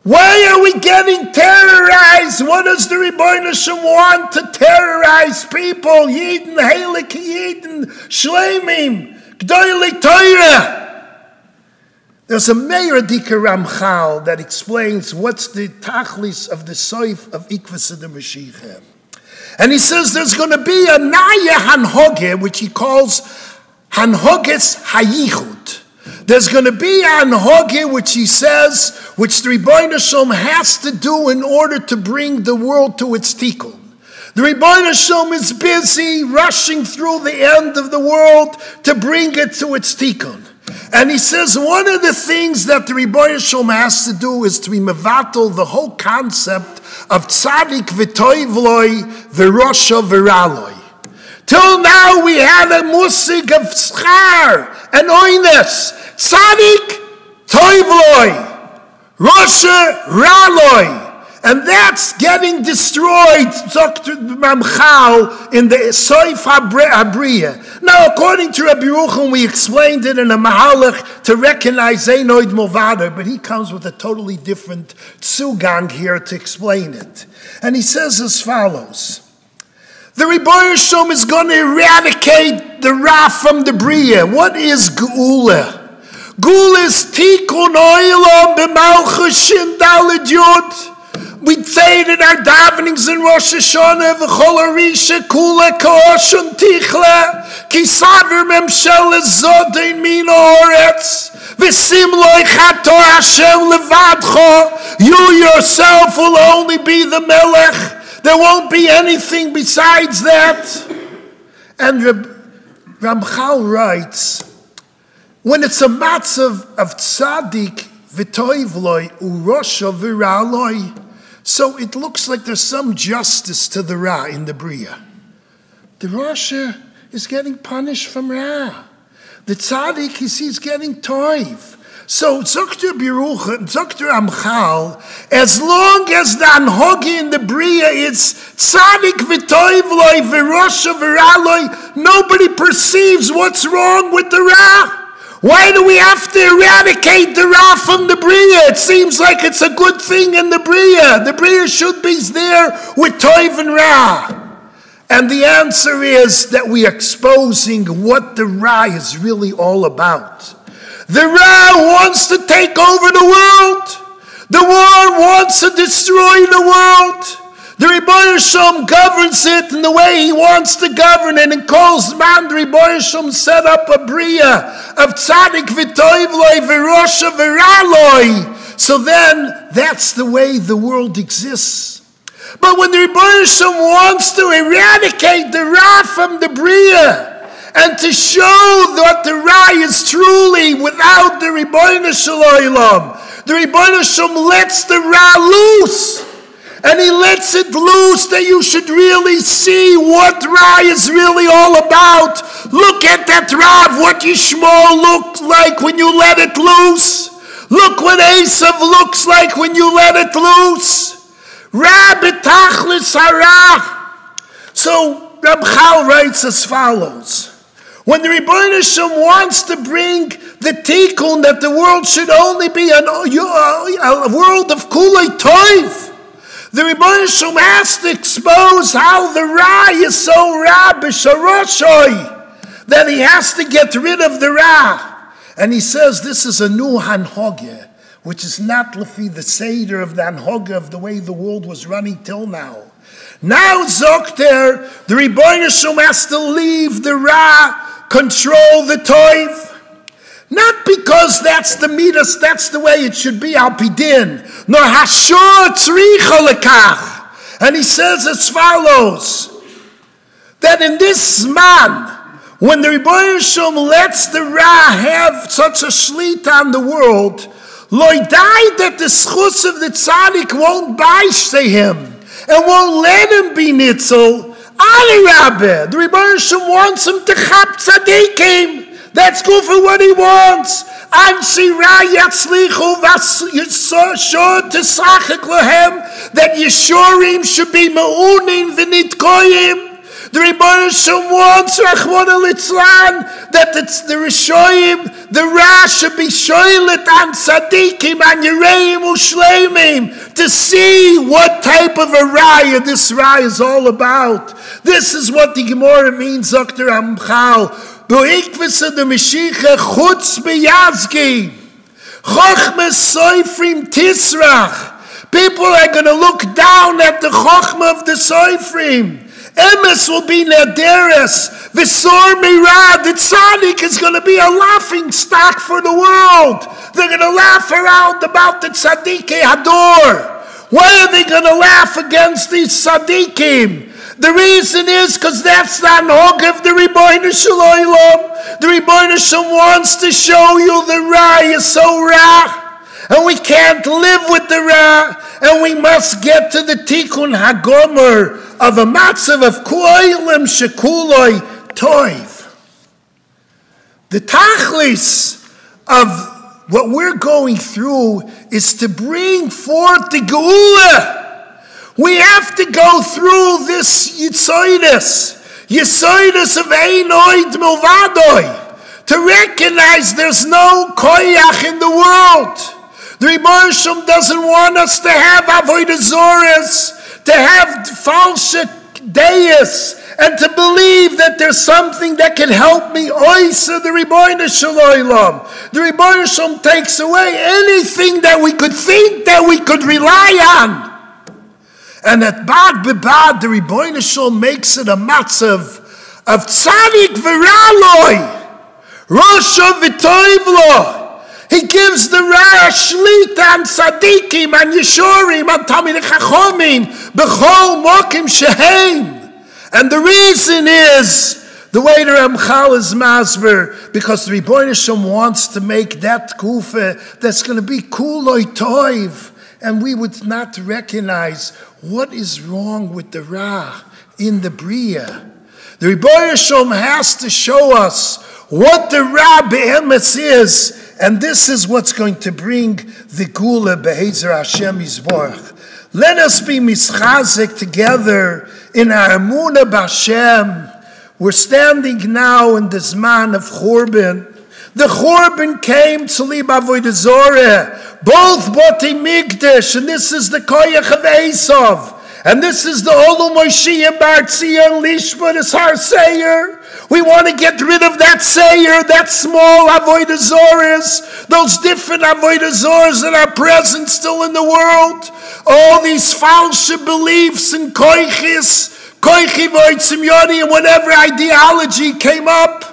Why are we getting terrorized? What does the Ribono Shel Olam want to terrorize people? Yidden, Heilig Yidden, Shleimim, G'dolei Torah. There's a Meiradika Ramchal that explains what's the tachlis of the soif of Ikvus the Mashiach. And he says there's going to be a Naya Hanhoge, which he calls Hanhoges Hayichud. There's going to be an Hanhoge, which he says, which the Ribono Shel Olam has to do in order to bring the world to its tikkun. The Rebbeinu Shalom is busy rushing through the end of the world to bring it to its tikkun. And he says one of the things that the Rebbeinu Shalom has to do is to be mevatel the whole concept of tzaddik v'toivloi v'rosha v'raloi. Till now we had a musig of schar and oines. Tzaddik toivloi, rosha raloi. And that's getting destroyed, Dr. Ramchal, in the Soif Habriya. Now, according to Rabbi Yerucham, we explained it in a Mahalach to recognize Einoid Movader, but he comes with a totally different tzugang here to explain it. And he says as follows. The Rebbeinu Shalom is going to eradicate the Ra from the Briya. What is Geula? Geula is Tikkun Olam b'malchus shin daled yud. We say it in our davenings in Rosh Hashanah, v'chol harisha kula ka'oshun tichla, ki saver memshel zodein min haaretz, v'sim lo chato Hashem levadcho. You yourself will only be the melech. There won't be anything besides that. And Ramchal writes, when it's a matzav of tzaddik v'toivloi urosha v'raloi, so it looks like there's some justice to the Ra in the Briya. The Rasha is getting punished from Ra. The Tzaddik, he's getting Toiv. So, Dr. Biruch, Dr. Amchal, as long as the Anhogi in the Briya is Tzaddik v'toivloi v'rosha v'raloi, nobody perceives what's wrong with the Ra. Why do we have to eradicate the Ra from the Briya? It seems like it's a good thing in the Briya. The Briya should be there with Toiv and Ra. And the answer is that we are exposing what the Ra is really all about. The Ra wants to take over the world. The world wants to destroy the world. The Rebbeinu Shalom governs it in the way he wants to govern it. And calls man, the Rebbeinu Shalom set up a Briya of tzaddik v'toivloi v'rosha v'raloi. So then, that's the way the world exists. But when the Rebbeinu Shalom wants to eradicate the Ra from the Briya, and to show that the Ra is truly without the Rebbeinu Shalom, the Rebbeinu Shalom lets the Ra loose. And he lets it loose that you should really see what Ra is really all about. Look at that Rav, what Yishmael looked like when you let it loose. Look what Esav looks like when you let it loose. Ra betachlis hara. So Ramchal writes as follows. When the Rebbeinu Shalom wants to bring the tikkun that the world should only be a world of kulei toiv, the Rebbeinu Shalom has to expose how the Ra is so Ra b'sharoshoi that he has to get rid of the Ra. And he says this is a new hanhogya, which is not lefi the seder of the hanhogya of the way the world was running till now. Now Zokter, the Rebbeinu Shalom has to leave the Ra, control the toiv. Not because that's the midas, that's the way it should be, al pidin. Nor hashor tzricha lekach. And he says as follows, that in this man, when the Rebbeinu Shalom lets the Ra have such a shlita on the world, loidai that the schus of the tzaddik won't baishte him, and won't let him be nitzel. Ali Rabbe, the Rebbeinu Shalom wants him to chap tzaddikim. That's good for what he wants. That Yeshurim should be meunin v'nitkoyim. The Rebbeinu Shalom wants Rachmana Litzlan that the Rishoyim, the Ra should be shoylet on tzaddikim and Yereim u'shleimim to see what type of a Raya this Ra is all about. This is what the Gemara means, Dr. Amchal. Doikvisa de Meshicha chutz beyazgi. Chochmes soifrim tisrach. People are going to look down at the chochma of the soifrim. Emes will be nederes. Visor mirad. The tzaddik is going to be a laughing stock for the world. They're going to laugh around about the tzaddikei hador. Why are they going to laugh against these tzaddikim? The reason is because that's the anhog of the Ribono Shel Olam. The Ribono Shel Olam wants to show you the Ra is so Ra, and we can't live with the Ra, and we must get to the Tikkun HaGomer of a matzav of Ku'olim Shekuloi Toiv. The tachlis of what we're going through is to bring forth the Geula. We have to go through this Yitzhoidus of Ein Oid Milvadoi, to recognize there's no koyach in the world. The Ribono Shel Olam doesn't want us to have avodah zoros, to have false deis, and to believe that there's something that can help me. Oisa the Ribono Shel Olam. The Ribono Shel Olam takes away anything that we could think that we could rely on. And at Bad Bebad, the Ribono Shel Olam makes it a matzav of tzadik v'raloi, rosho v'toivlo. He gives the Ra Shlit and Tzadikim and Yeshorim and Talmidei Chachomim b'chol mokim sheheim. And the reason is the way the Ramchal is masber, because the Ribono Shel Olam wants to make that kufa that's going to be kuloi toiv, and we would not recognize what is wrong with the Ra in the Bria. The Ribono Shel Olam has to show us what the Ra be'emes is. And this is what's going to bring the Gula Be'ezer Hashem Yisborach. Let us be mischazik together in our Emunah B'Hashem. We're standing now in the Zman of Churban. The Churban came to Li B'Avodah Zorah, both Botei Migdash, and this is the Koyach of Esav. And this is the Olu Moshe and Bar Tzion Lishma, this Har Seir. We want to get rid of that Seir, that small avodah zoros, those different avodah zoros that are present still in the world. All these false beliefs and koichis, koichi voitzim yodi, and whatever ideology came up.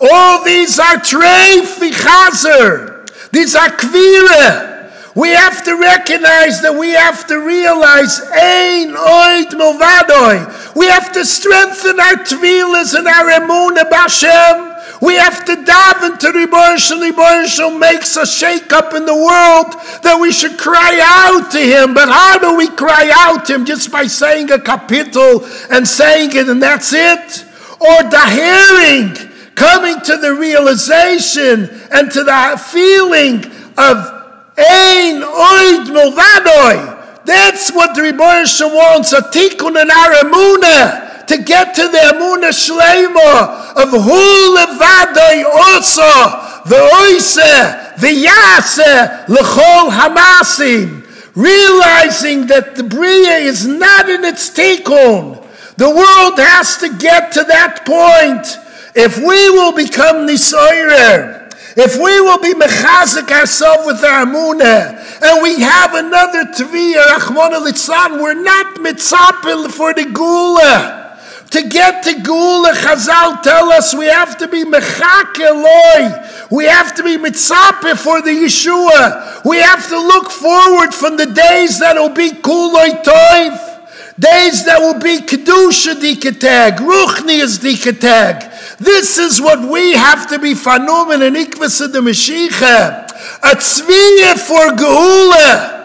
All these are treif v'chazer. These are kvira. We have to recognize that we have to realize ein oid milvadoi. We have to strengthen our tefillas and our emunah b'Hashem. We have to daven to Ribono Shel Olam. Ribono Shel Olam makes a shake up in the world that we should cry out to Him. But how do we cry out to Him? Just by saying a kapitel and saying it and that's it? Or dahiring, coming to the realization and to the feeling of Ein oid milvadoi. That's what the Ribono Shel Olam wants, a tikkun in our emunah, to get to the emunah shleima of hu levadoi osa v'oise v'yase l'chol hamasim. Realizing that the bria is not in its tikkun. The world has to get to that point. If we will become nisoyer, if we will be mechazik ourselves with our emunah, and we have another tviyah, Rachmana litzlan, we're not mitzapel for the gula. To get to gula, Chazal tell us we have to be mechakeloi. We have to be mitzapel for the Yeshua. We have to look forward from the days that will be kuloi toiv. Days that will be kedusha dikatag, ruchnias dikatag. This is what we have to be fanomen and ikvasa de Mashiach. A tzviyah for geula.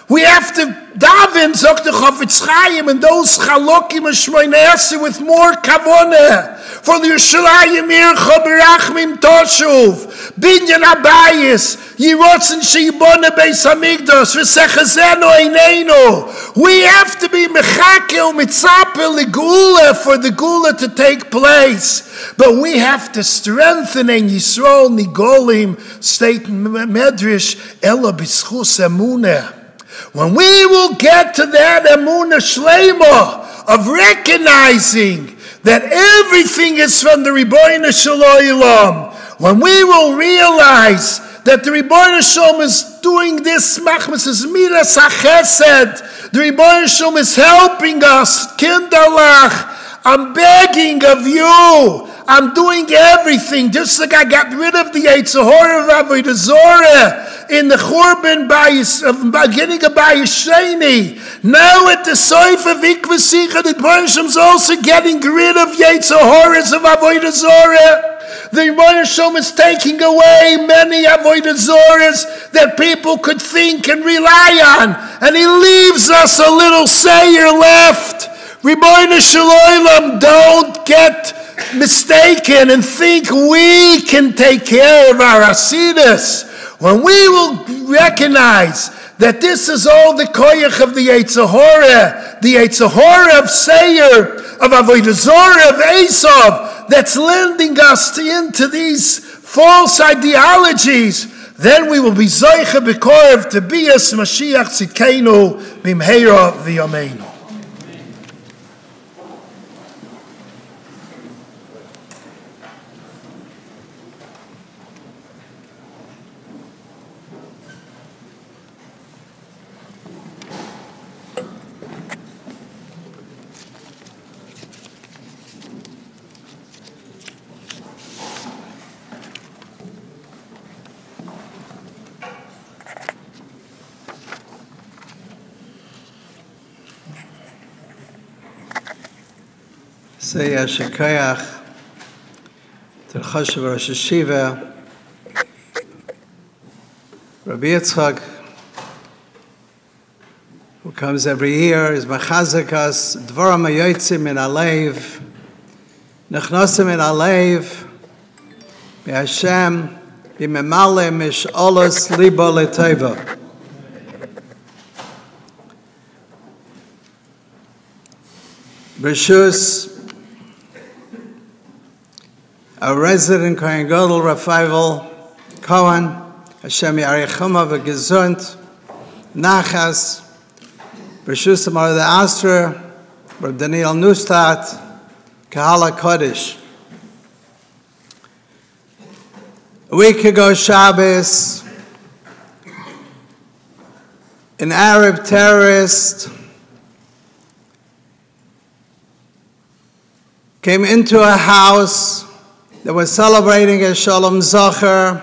We have to daven, zok the Chafetz Chaim, and those chalokim and shmoinesi with more kavonah. For the Yerushalayim ircha berachmim toshuv, binyan abayis, yirotzen sheyibona beis hamikdash, v'sechazeno eineinu. We have to be mechakel mitzapel legula for the gula to take place. But we have to strengthen in Yisrael nigolim, state medrash, ela b'schus emunah. When we will get to that emunah shleima of recognizing that everything is from the Ribono Shel Olam, when we will realize that the Ribono Shel Olam is doing this machmas is miras hachesed, the Ribono Shel Olam is helping us, kinderlach, I'm begging of you, I'm doing everything, just like I got rid of the Yetzer Hara of Avodah Zorah in the Churban beginning of Bayis Sheni. Now at the Soif of Ikvasicha, the Bereshim's also getting rid of Yetzer Haras of Avodah Zorah. The Bereshim is taking away many Avodah Zorahs that people could think and rely on. And he leaves us a little sayer left. Ribono Shel Olam, don't get mistaken and think we can take care of our Hasidus. When we will recognize that this is all the koyach of the Yetzer Hara of Seir, of Avodah Zorah, of Esav, that's lending us into these false ideologies, then we will be Zoicha B'Korv to be as Mashiach Tzidkeinu B'Mheira V'Yameinu. Say Shekayach to the Chashuv Rosh Yeshiva, Rabbi Yitzchak, who comes every year, is Machazakas, Dvarim Hayotzim min Alev, Nechnosim min Alev, BeHashem, B'Memale Mish'olos Libo L'Teva. Bershus, our resident Kohen Gadol, Raphael Cohen, Hashem Yarichama v'Gesund, Nachas, Bershus Amar the Astra, Horav Doniel Neustadt, Kahala Kodesh. A week ago, Shabbos, an Arab terrorist came into a house that was celebrating a Shalom Zacher,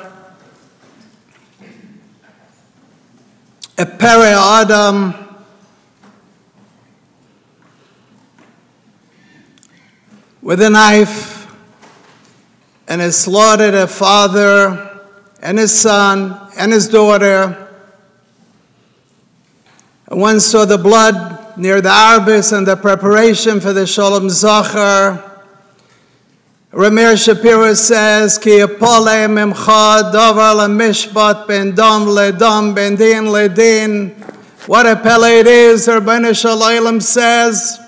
a Pere Adam, with a knife, and he slaughtered a father and his son and his daughter. And one saw the blood near the arbis and the preparation for the Shalom Zacher. Ramir Shapiro says, Ki yapole mimcha davar lemishpat ben dam ledam ben din ledin. What a pele it is, Ribono Shel Olam says,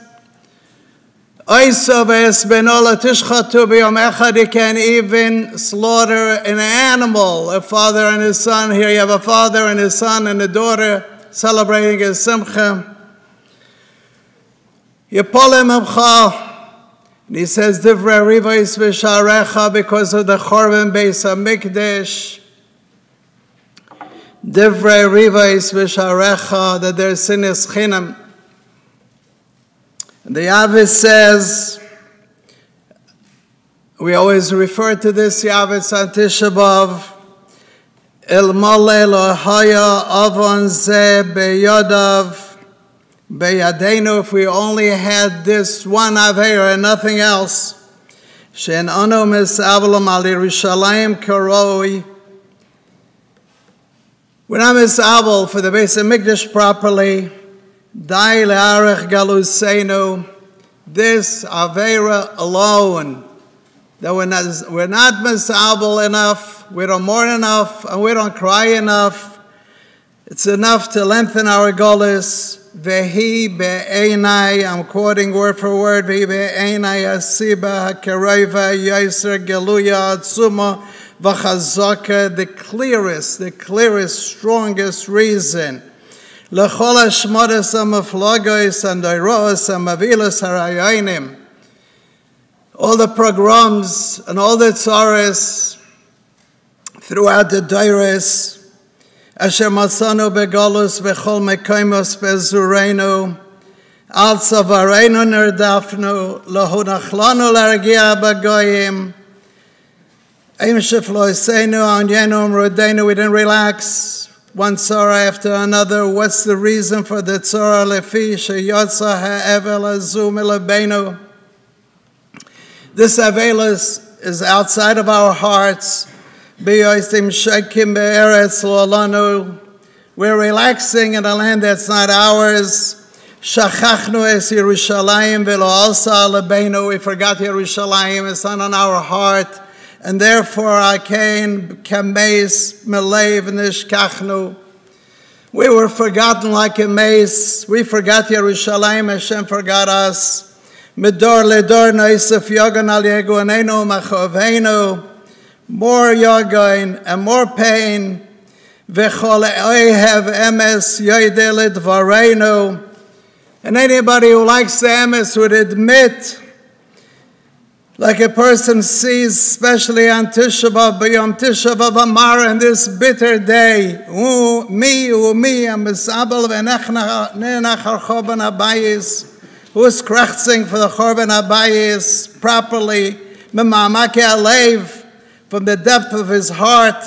Oisa ve'es benola tishchatu b'yom echad, you can't even slaughter an animal, a father and his son. Here you have a father and his son and a daughter celebrating a simcha. Yapole mimcha. And he says, Divrei Rivais V'Sharecha, because of the Chorban Beis HaMikdash. Divrei Rivais V'Sharecha, that their sin is chinam. And the Yavis says, we always refer to this Yavis on Tisha B'Av, El Mole Lo Haya Avon Ze Beyadav, Beyadenu, if we only had this one Aveira and nothing else, Shen Ono Mis'avelam Al Yerushalayim Karoi, we're not Mis'avel for the Beis HaMikdash properly, Dai Le'arech Galuseinu, this Aveira alone, that we're not Mis'avel enough, we don't mourn enough, and we don't cry enough. It's enough to lengthen our Golus. Vehi be'enai, I'm quoting word for word, Vehi be'enai asiba ha'kereva yaser geluya atzuma v'chazaka, the clearest, strongest reason. L'chol hashmodas ha'maflagos and oiros ha'mavilos ha'rayonim. All the pogroms and all the tzaras throughout the Dairis, Asher Masanu Begalus Bechol Mekimos Bezureinu, Also vareinu nerdafnu, lohunachlanu largia bagoyim. Aim shefloiseinu anyenu rodenu, we didn't relax. One tzara after another. What's the reason for the tzara? Lefi sheyotza ha'evel azu milabenu. This avelus is outside of our hearts. B'yosim shekim be'eretz lo'alanu. We're relaxing in a land that's not ours. Shachachnu es Yerushalayim v'lo alsa lebeinu. We forgot Yerushalayim. It's not on our heart. And therefore, Akain kameis melev nishkachnu. We were forgotten like a mace. We forgot Yerushalayim. Hashem forgot us. Medor ledor noisef yogan al yeguanenu machovenu. More yogain and more pain. V'chol ohev emes yoydeh ledvarenu. And anybody who likes the emes would admit, like a person sees, especially on Tisha B'Av, B'Yom Tisha B'Av Amar, on this bitter day, me, I'm misabel v'nenach al Chorban Habayis, who is krachzing for the Chorban Habayis properly, memamake alev, from the depth of his heart,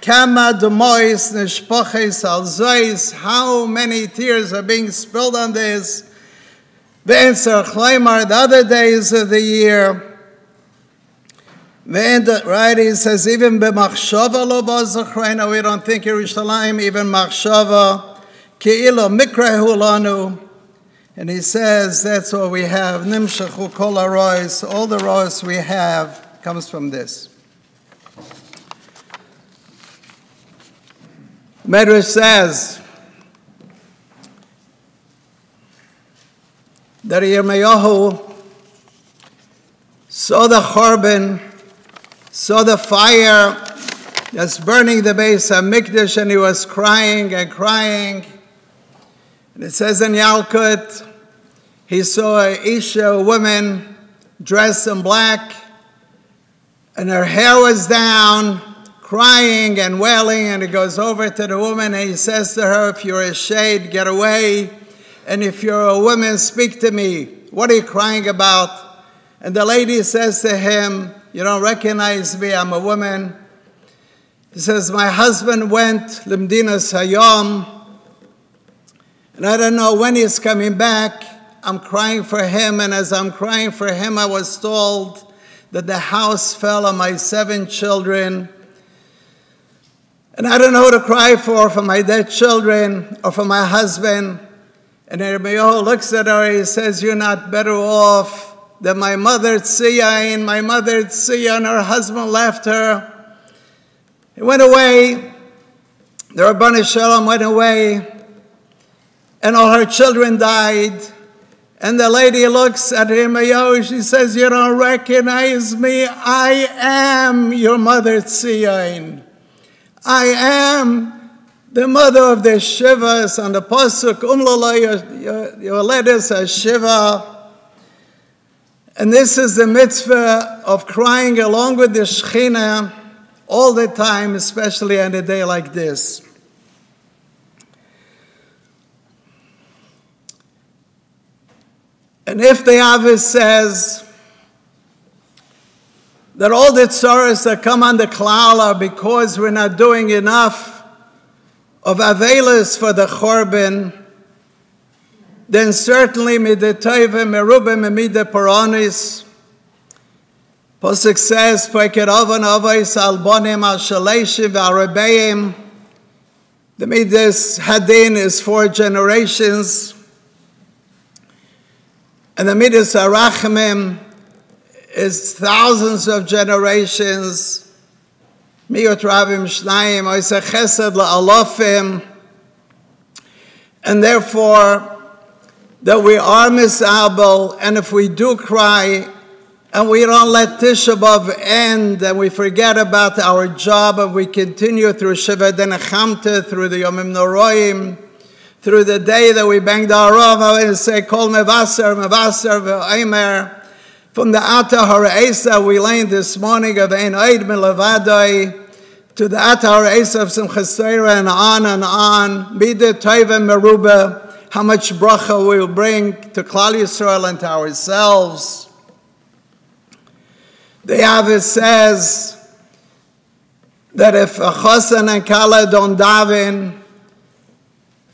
kama demois nishpoches al zois, how many tears are being spilled on this, v'enser chleimar, the other days of the year. Right, he says, even b'machshava lo b'zachrena, we don't think Yerushalayim, even machshava, ki'ilo mikrehu lanu. And he says, that's what we have. Nimshachu kol harois, all the rois we have comes from this. Medrash says that Yirmiyahu saw the Chorban, saw the fire that's burning the Beis HaMikdash, and he was crying and crying. And it says in Yalkut, he saw a Isha, a woman, dressed in black, and her hair was down, crying and wailing, and he goes over to the woman and he says to her, if you're a shade, get away, and if you're a woman, speak to me. What are you crying about? And the lady says to him, you don't recognize me, I'm a woman. He says, my husband went Limdinas Hayom, and I don't know when he's coming back. I'm crying for him, and as I'm crying for him, I was told that the house fell on my 7 children. And I don't know who to cry for my dead children or for my husband. And Yirmiyahu looks at her, he says, you're not better off than my mother Tzion. My mother Tzion, her husband left her. He went away. The Rabbanei Shalom went away. And all her children died. And the lady looks at Yirmiyahu, she says, you don't recognize me. I am your mother Tzion. I am the mother of the Shivas on the Pasuk, Umlala Yoledes HaShiva. And this is the mitzvah of crying along with the Shekhinah all the time, especially on a day like this. And if the Avis says that all the tzaras that come on the klal are because we're not doing enough of avelis for the Chorban, then certainly midetayve merubim emide paranis. Pasuk says, "Peket ovan avos albonim al shaleshim v'arebeim." The midas hadin is 4 generations, and the midas arachmim is thousands of generations. Miyot rabim shnayim oiseh chesed la'alofim, and therefore that we are misabel, and if we do cry, and we don't let Tisha B'Av end, and we forget about our job, and we continue through Shiva Denechamte, through the Yomim Noroim, through the day that we bang the Arav, and say, Kol Mevaser, Mevaser Ve'omer. From the Ata Haraesa we learned this morning of Ein Oid Milavadai, to the Ata Haraesa of Simchas Torah, and on, Bide Toive Meruba. how much bracha we will bring to Klal Yisrael and to ourselves. The Yaveh says that if a chosen and kala don't daven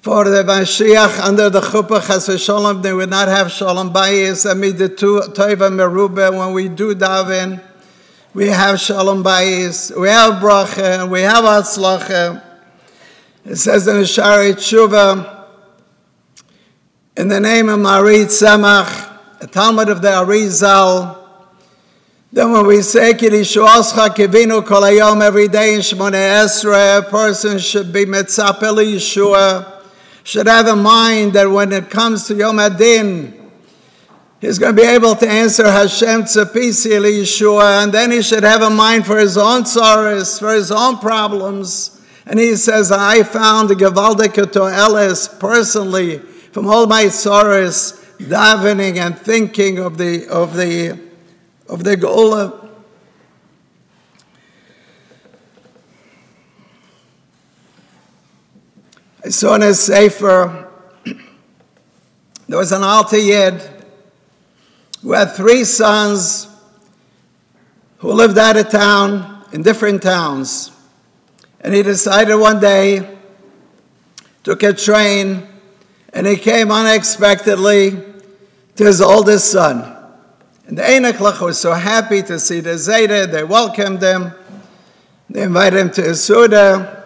for the Mashiach under the chuppah chas v'sholom, they would not have shalom bayis. Amid the two toiva merubah, when we do daven, we have shalom bayis, we have bracha, we have atzlacha. It says in the Shari Tshuva, in the name of Marid Samach, a Talmud of the Arizal, then when we say Kiddush Oscha Kivinu Kol Hayom every day in Shmoneh Esrei, a person should be Metzapeh Yeshua, should have in mind that when it comes to Yom Adin, he's going to be able to answer Hashem Tzapisi Yeshua, and then he should have in mind for his own sorrows, for his own problems. And he says, I found the Gewaldike To'eles personally from all my sorrows, davening and thinking of the Geula. I saw in his Sefer, there was an Alter Yid who had 3 sons who lived out of town, in different towns. And he decided one day, took a train, and he came unexpectedly to his oldest son. And the Einiklach was so happy to see the Zayda. They welcomed him. They invited him to his Suda.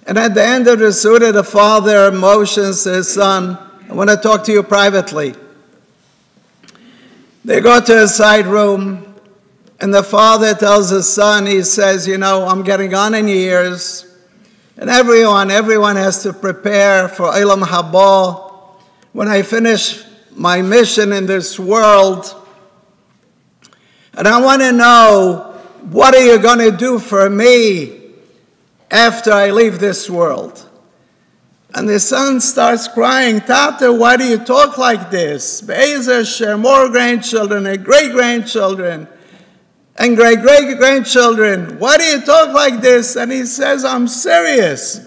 And at the end of the Suda, the father motions to his son, I want to talk to you privately. They go to a side room, and the father tells his son, he says, you know, I'm getting on in years, and everyone has to prepare for Olam Haba. When I finish my mission in this world, and I want to know, what are you going to do for me after I leave this world? And the son starts crying, Tata, why do you talk like this? Be'ezer share more grandchildren and great-grandchildren and great-great-grandchildren. Why do you talk like this? And he says, I'm serious.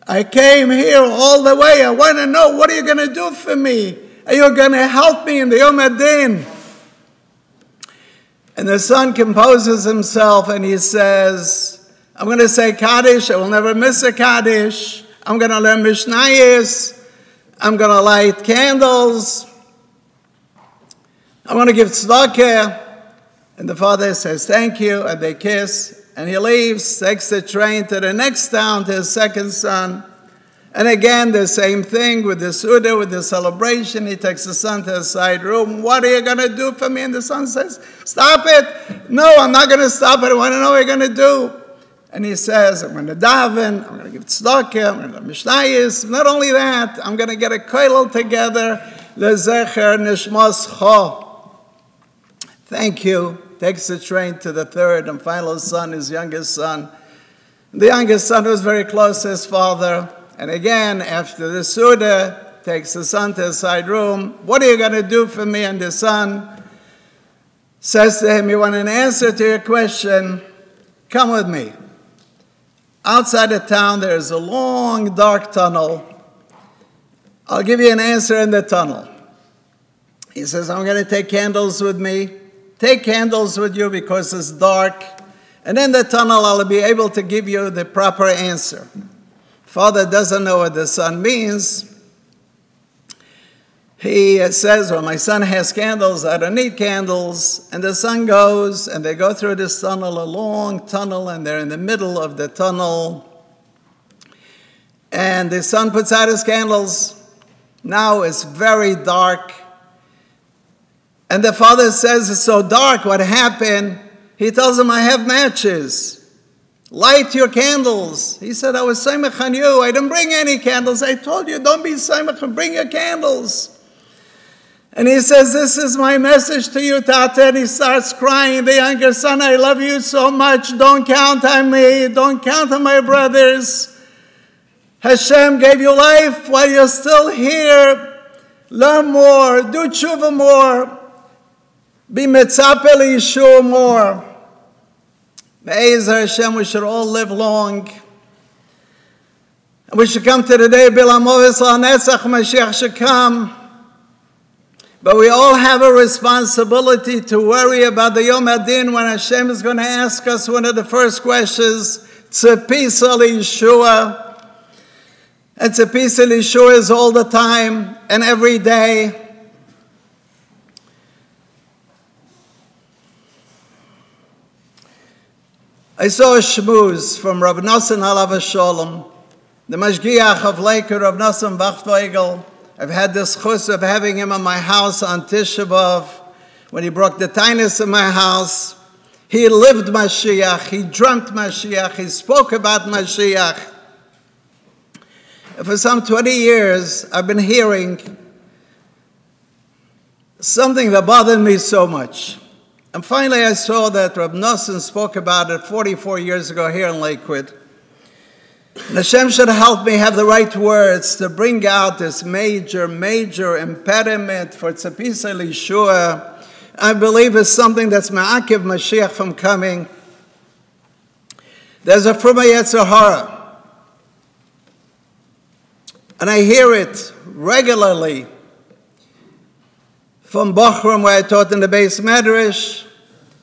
I came here all the way. I want to know, what are you going to do for me? Are you going to help me in the Yom Adin? And the son composes himself and he says, I'm going to say Kaddish. I will never miss a Kaddish. I'm going to learn Mishnayos. I'm going to light candles. I'm going to give tzedakah. And the father says, thank you. And they kiss. And he leaves, takes the train to the next town to his second son. And again, the same thing with the Suda, with the celebration. He takes the son to a side room. What are you going to do for me? And the son says, stop it. No, I'm not going to stop it. I want to know what you're going to do. And he says, I'm going to daven, I'm going to give tzedakah, I'm going to do mishnayos. Not only that, I'm going to get a kollel together, lezecher nishmas cho. Thank you. Takes the train to the third and final son, his youngest son. The youngest son was very close to his father. And again, after the Suda, takes the son to a side room. What are you going to do for me? And the son says to him, you want an answer to your question? Come with me. Outside the town, there is a long, dark tunnel. I'll give you an answer in the tunnel. He says, I'm going to take candles with me. Take candles with you because it's dark. And in the tunnel, I'll be able to give you the proper answer. Father doesn't know what the son means. He says, well, my son has candles, I don't need candles. And the son goes, and they go through this tunnel, a long tunnel, and they're in the middle of the tunnel. And the son puts out his candles. Now it's very dark. And the father says, it's so dark, what happened? He tells him, I have matches. Light your candles. He said, I was saimach on you. I didn't bring any candles. I told you, don't be saimach and bring your candles. And he says, this is my message to you, Tata. And he starts crying. The younger son, I love you so much. Don't count on me. Don't count on my brothers. Hashem gave you life while you're still here. Learn more. Do tshuva more. Be metzapeh Yeshua more. Be'ezer Hashem, we should all live long. And we should come to the day, Bilamovis Netzach Mashiach should come. But we all have a responsibility to worry about the Yom Hadin when Hashem is going to ask us one of the first questions, Tzepisa Yeshua. And Tzepisa Yeshua is all the time and every day. I saw a shmooze from Rav Nosson Alav Shalom, the Mashgiach of Lakewood, Rav Nosson Bachweigel. I've had this chus of having him in my house on Tisha B'Av. When he broke the tainus in my house, he lived Mashiach, he dreamt Mashiach, he spoke about Mashiach. And for some 20 years, I've been hearing something that bothered me so much. And finally, I saw that Rab Nosson spoke about it 44 years ago here in Lakewood. And Hashem should help me have the right words to bring out this major impediment for Tzepisa Yeshua. I believe it's something that's ma'akiv Mashiach from coming. There's a Fruma Yetzer Hara. And I hear it regularly from Bochum, where I taught in the Beis Medrash,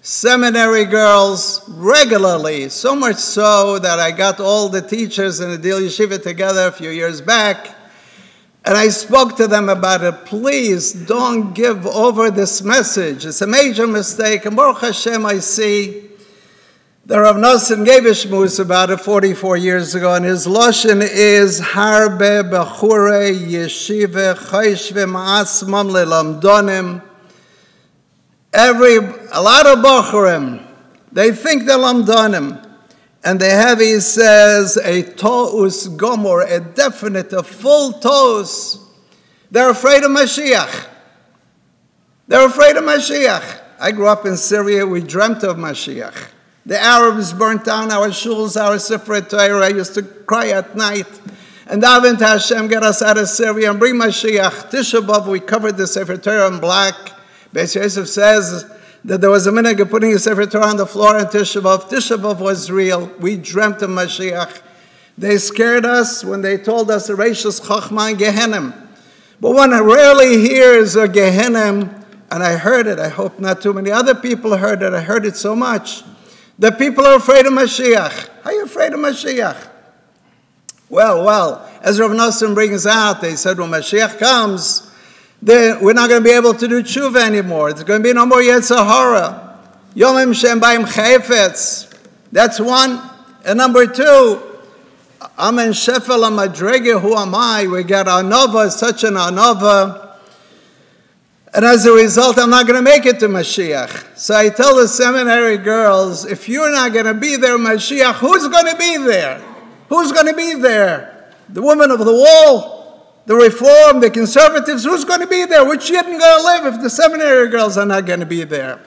seminary girls, regularly, so much so that I got all the teachers in the Deal Yeshiva together a few years back, and I spoke to them about it. Please don't give over this message. It's a major mistake. And Baruch Hashem, I see that Rav Nosson gave a shmuz about it 44 years ago, and his lashon is Harbe Bechurei Yeshiva Chayshve Ma'as Mamle Lamdonim. A lot of Bochurim, they think they're Lamdonim, and they have, he says, a to'us gomor, a definite, a full to'us. They're afraid of Mashiach. They're afraid of Mashiach. I grew up in Syria, we dreamt of Mashiach. The Arabs burnt down our shuls, our Sefer Torah. I used to cry at night. And daven to Hashem, get us out of Syria and bring Mashiach. Tisha B'Av, we covered the Sefer Torah in black. Beis Yosef says that there was a minhag of putting a Sefer Torah on the floor on Tisha B'Av. Tisha B'Av was real. We dreamt of Mashiach. They scared us when they told us the Reishus Chochmah and Gehenim. But one rarely hears a Gehenim, and I heard it. I hope not too many other people heard it. I heard it so much. The people are afraid of Mashiach. How are you afraid of Mashiach? Well, as Rav Nosson brings out, they said when Mashiach comes, we're not going to be able to do tshuva anymore. There's going to be no more Yetzer Hara. Yomim Shem Baim Chayfetz. That's one. And number two, Amen Shefel HaMadrege, who am I? We got Anova, such an Anova. And as a result, I'm not going to make it to Mashiach. So I tell the seminary girls, if you're not going to be there, Mashiach, who's going to be there? Who's going to be there? The women of the wall, the Reform, the Conservatives, who's going to be there? Which yid going to live if the seminary girls are not going to be there?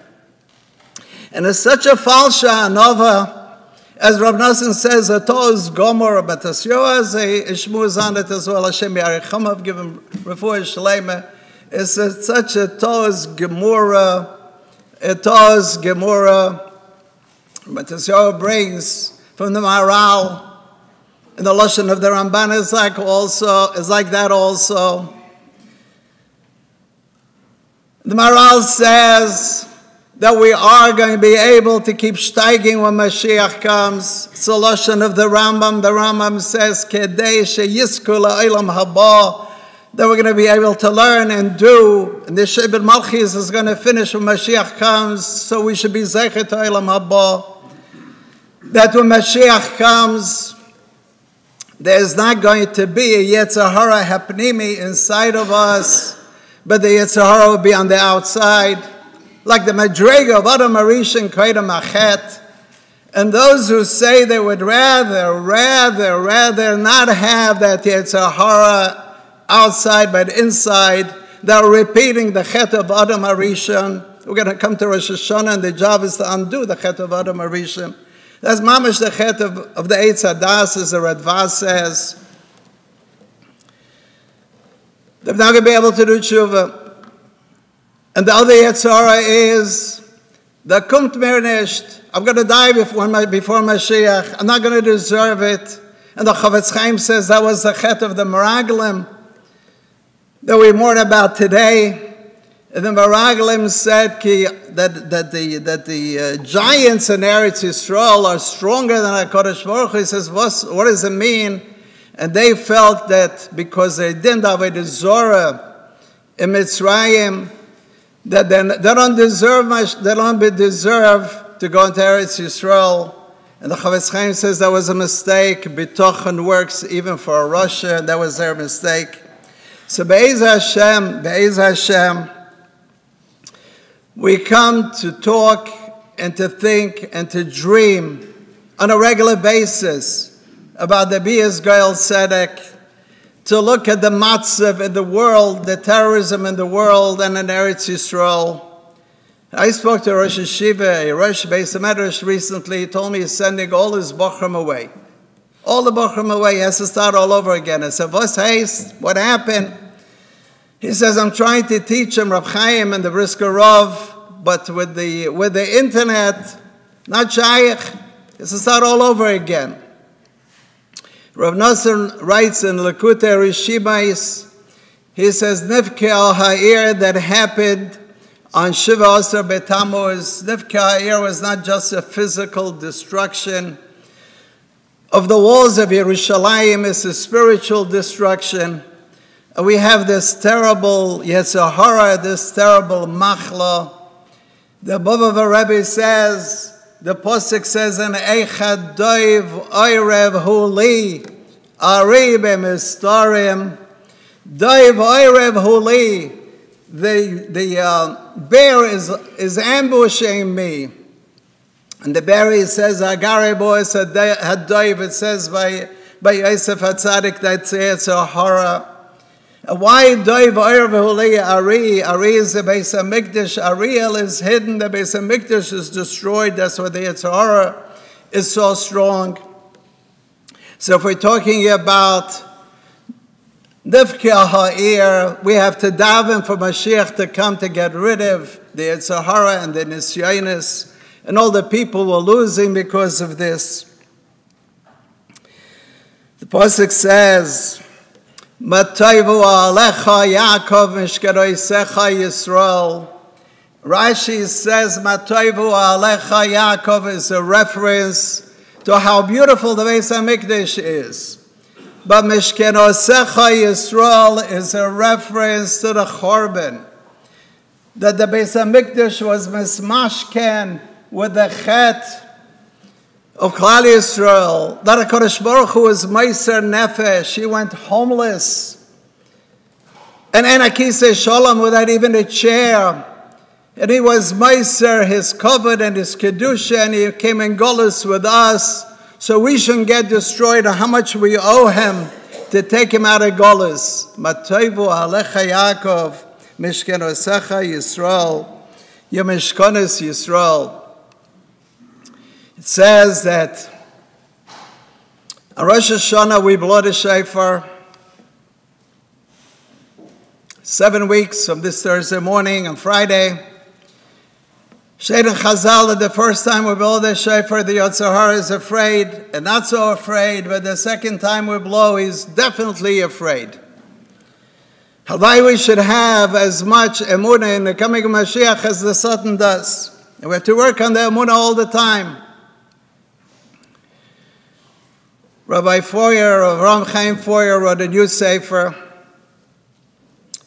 And it's such a falsha anova, as Rav Nosson says, a toz gomor, but as yoaz a shmuz on it as well. Hashem Yarichamav, give him refuah shleima. It's such a toz gemura, but as Yoah brings from the Maharal, and the lashon of the Ramban is like that also. The Maharal says that we are going to be able to keep steiging when Mashiach comes. It's the lashon of the Rambam. The Rambam says, "Kedei sheyizku la'olam haba," that we're going to be able to learn and do. And the Shebet Malchis is going to finish when Mashiach comes, so we should be zeicher to olam haba. That when Mashiach comes, there's not going to be a Yetzer Hara hapnimi inside of us, but the Yetzer Hara will be on the outside, like the Madrega of Adam Arishan Koyda Machet. And those who say they would rather not have that Yetzer Hara outside but inside, they're repeating the Chet of Adam Arishan. We're going to come to Rosh Hashanah, and the job is to undo the Chet of Adam Arishan. That's mamash the Chet of the Eitz Hadas, as the Radva says. They're not going to be able to do tshuva. And the other Yetzer Hara is, the Kumt Mir Nisht. I'm going to die before Mashiach. I'm not going to deserve it. And the Chavetz Chaim says that was the chet of the Meraglim that we mourn about today. And the Meraglim said that the giants in Eretz Yisrael are stronger than HaKadosh Baruch Hu. He says, what does it mean? And they felt that because they didn't have a Zorah in Mitzrayim, that they don't deserve to go into Eretz Yisrael. And the Chavetz Chaim says that was a mistake. Bitochen works even for a Russia, and that was their mistake. So Be'ez Hashem, we come to talk and to think and to dream on a regular basis about the Bias Goel Tzedek, to look at the matzav in the world, the terrorism in the world and in Eretz Yisrael. I spoke to Rosh Yeshiva, a Rosh Beis HaMedrash recently. He told me he's sending all his bochrim away. All the bochrim away. He has to start all over again. I said, what's haste? What happened? He says, I'm trying to teach him Rab Chaim and the Brisker Rav, but with the internet, not shaykh. He has to start all over again. Rav Nasser writes in Likutei Rishimais, he says, Nifke al Ha'ir that happened on Shiva Asar Betamuz. Nifke Ha'ir was not just a physical destruction of the walls of Yerushalayim, it's a spiritual destruction. And we have this terrible Yetzer Hara, this terrible Machla. The Baba Rebbe says, the Posuk says in Eichad Doiv Oyrev Huli Ari B'Mistarim Doiv Oyrev Huli. The bear is ambushing me. And the bear says, Agare Bois Had Doiv, it says by Yosef HaTzadik that it's a horror. Why Doiv Oyrev Huli Ari? Ari is the Beis HaMikdash. Ariel is hidden. The Beis HaMikdash is destroyed. That's why the Yetzer Hara is so strong. So if we're talking about Nifke Ha'ir, we have to daven for Mashiach to come to get rid of the Yetzer Hara and the Nisyonis, and all the people were losing because of this. The Pasuk says, Matayvu alecha Yaakov mishkeroisecha Yisrael. Rashi says Matayvu alecha Yaakov is a reference to how beautiful the Beis HaMikdash is. But mishkeroisecha Yisrael is a reference to the Chorban. That the Beis HaMikdash was mismashken with the chet of Klal Yisrael, that HaKadosh Baruch Hu was Meiser Nefesh. He went homeless. And Enakise Shalom without even a chair. And he was Meiser, his covet and his Kedusha, and he came in Golus with us, so we shouldn't get destroyed, or how much we owe him to take him out of Golus. Matayvu Alecha Yaakov, Mishkenosecha Yisrael, Yemishkonis Yisrael. It says that on Rosh Hashanah we blow the shofar 7 weeks from this Thursday morning on Friday. Shed and Chazal, the first time we blow the shofar, the Yetzer Hara is afraid, and not so afraid, but the second time we blow, he's definitely afraid. Halvai, we should have as much emunah in the coming of Mashiach as the Satan does. And we have to work on the emunah all the time. Rabbi Foyer, of Ram Chaim Foyer, wrote a new sefer,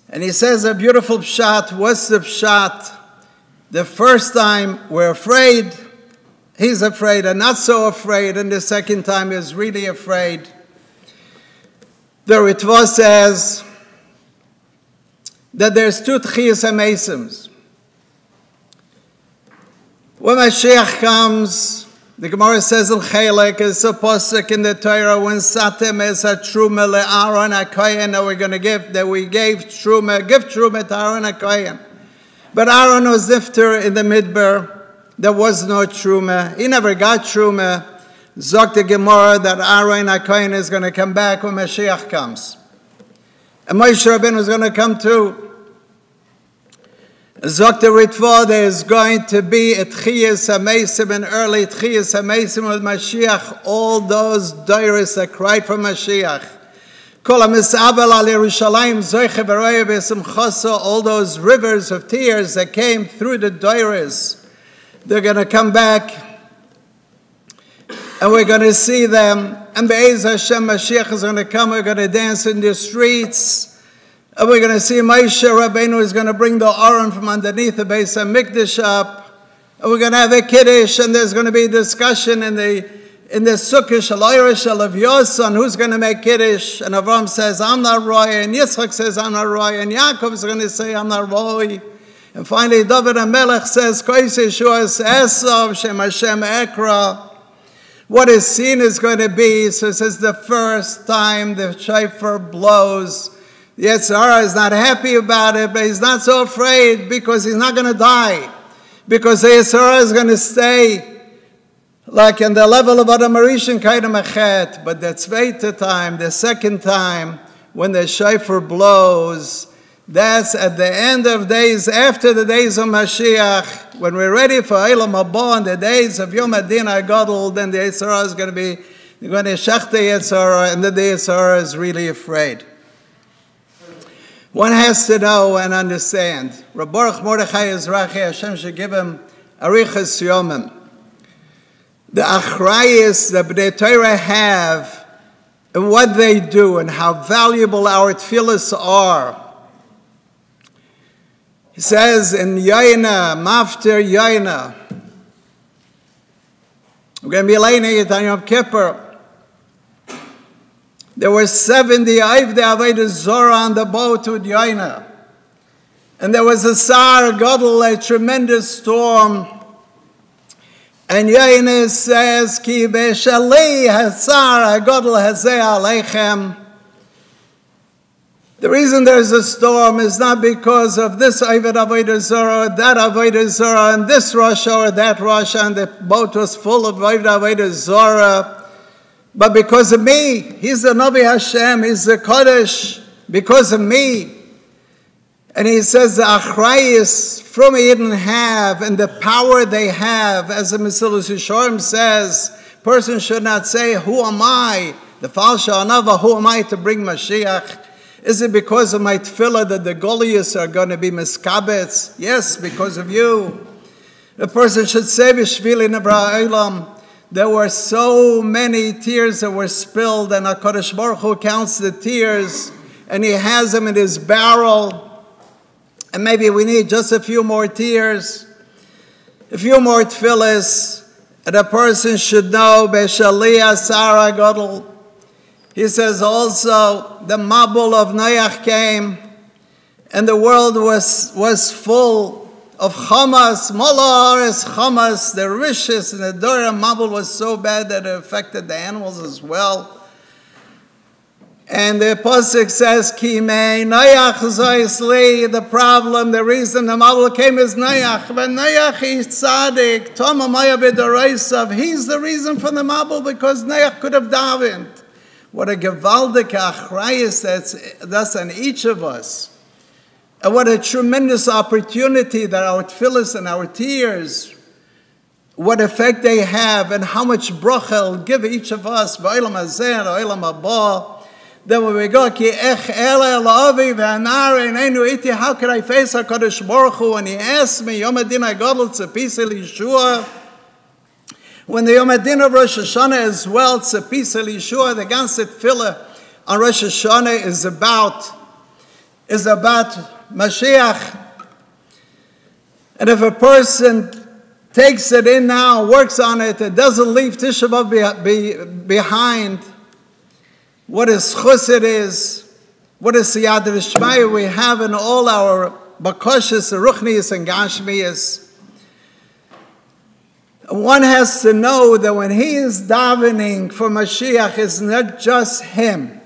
and he says a beautiful pshat. What's the pshat? The first time we're afraid, he's afraid, and not so afraid, and the second time he's really afraid. The Ritva says that there's two tchiyas hamesims. When Mashiach comes, the Gemara says in Chelek, it's a pasuk in the Torah, when Satem es ha-truma le-Aaron ha-Kohen, that we gave truma, give truma to Aaron ha-Kohen. But Aaron was nifter in the Midbar. There was no truma. He never got truma. Zok the Gemara that Aaron ha-Kohen is going to come back when Mashiach comes. And Moshe Rabbeinu is going to come too. Dr. Ritva, there is going to be a Tchiyas HaMeisim, an early Tchiyas HaMeisim with Mashiach, all those doiris that cried for Mashiach. Kol HaMisabel al Yerushalayim Zoiche V'roya B'Simchoso, all those rivers of tears that came through the doiris, they're going to come back, and we're going to see them, and Be'ez Hashem, Mashiach is going to come, we're going to dance in the streets, and we're going to see Moshe Rabbeinu is going to bring the Aron from underneath the Beis HaMikdash up. And we're going to have a Kiddush, and there's going to be a discussion in the Sukkah Shaloyra Shalav Yosan, who's going to make Kiddush. And Avram says, I'm not Roy. And Yitzchak says, I'm not Roy. And Yaakov is going to say, I'm not Roy. And finally, David HaMelech says, Kois Yeshuas Esav Shem Hashem Ekra. What his scene is going to be, so it says the first time the shofar blows, Yetzirah is not happy about it, but he's not so afraid because he's not going to die. Because the Yetzirah is going to stay like in the level of Adam Arishan Kaidam Achet. But the Tzveita time, the second time, when the shofar blows, that's at the end of days, after the days of Mashiach, when we're ready for Eilam Haba and the days of Yom Adin HaGadol, then the Yetzirah is going to be, you're going to shech the Yetzirah, and then the Yetzirah is really afraid. One has to know and understand. Reb Baruch Mordechai Ezrachi, Hashem should give him arichas yomim. The achrayis that Bnei Torah have and what they do and how valuable our tefillas are. He says in Yaina, Maftir Yaina, we're going to be laying it on Yom Kippur. There were 70 Avdei Avodah Zorah on the boat with Yaina. And there was a Sar Gadol, a tremendous storm. And Yaina says, Ki be'shali hasar Gadol hazeh aleichem. The reason there's a storm is not because of this Avodah Zorah, that Avodah Zorah, and this Rasha or that Rasha, and the boat was full of Avodah Zorah. But because of me, he's the Navi Hashem, he's the Kodesh, because of me. And he says the Achrayis from Eden have, and the power they have, as the Mesilas Yesharim says, person should not say, who am I? The Falsha Anava, who am I to bring Mashiach? Is it because of my tefillah that the Goliaths are going to be miskabetz? Yes, because of you. The person should say, B'shvili Nivra Eilam, there were so many tears that were spilled, and HaKadosh Baruch Hu counts the tears, and He has them in His barrel. And maybe we need just a few more tears, a few more tefillas, and a person should know, Be'shaliyah Sarah Gadol. He says also, the Mabul of Noach came, and the world was full of Hamas, Molar Hamas, the Rishis, and the Dora Mabul was so bad that it affected the animals as well. And the Pasuk says, Ki mei Noach zoisli, the problem, the reason the Mabul came is Noach. But Noach is tzaddik, Toma Maya b'doraisav, he's the reason for the Mabul because Noach could have davened. What a gewaldige achrayus that's on each of us. And what a tremendous opportunity that our tefillas and our tears, what effect they have, and how much bracha will give each of us, ba'olam hazeh and ba'olam haba. Then when we go, Ki ech ele la'avi v'anare einu iti, how could I face HaKadosh Baruch Hu? And He asked me, Yom Adin HaGadol tzapis el Yeshua. When the Yom Adin of Rosh Hashanah as well, tzapis el Yeshua, the ganze tefillah on Rosh Hashanah is about Mashiach. And if a person takes it in now, works on it, it doesn't leave Tisha B'Av behind, what a schus it is, what a siyad rishmaya we have in all our bakoshes, ruchnias, and gashmias. One has to know that when he is davening for Mashiach, it's not just him.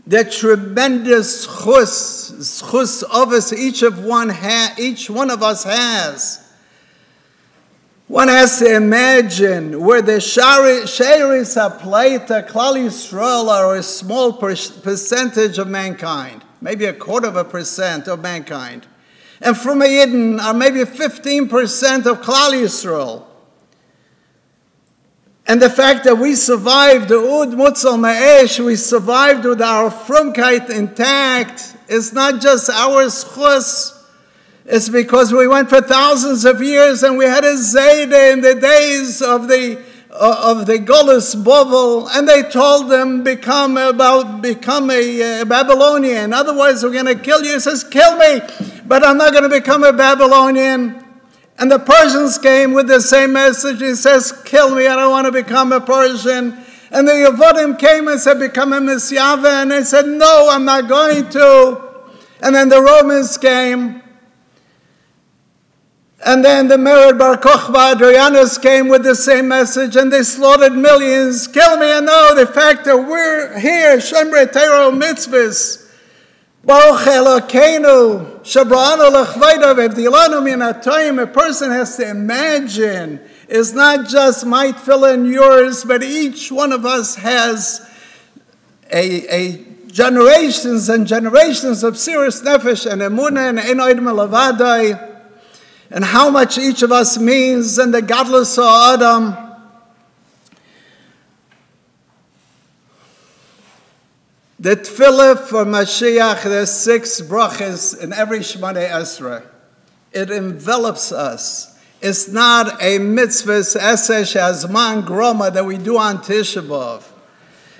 The tremendous chus of us, each one of us has. One has to imagine where the Sheris HaPleita, Klal Yisrael, are a small percentage of mankind, maybe 0.25% of mankind. and from a Yidden are maybe 15% of Klal Yisrael. And the fact that we survived the Ud Mutzel Ma'esh, we survived with our frumkeit intact, is not just our schus, it's because we went for thousands of years and we had a Zayde in the days of the Golus Bovel, and they told them, become a Babylonian. Otherwise, we're going to kill you. He says, kill me, but I'm not going to become a Babylonian. And the Persians came with the same message. He says, kill me, I don't want to become a Persian. And the Yevudim came and said, become a Misyava. And they said, no, I'm not going to. And then the Romans came. And then the Mered Bar Kochba Adrianus came with the same message, and they slaughtered millions. Kill me, and no, the fact that we're here, Shemrei Teiro Mitzvahs, Baruch Elokeinu, Shabra'anu L'chvayda V'evdilanu Min HaToyim. A person has to imagine, it's not just my tefillah and yours, but each one of us has a generations and generations of serious nefesh and emunah and einoid melavadai, and how much each of us means, and the godless Adam. The tefillah for Mashiach, there's 6 brachas in every Shmoneh Esrei. It envelops us. It's not a mitzvah, esesh azman groma that we do on Tisha B'Av.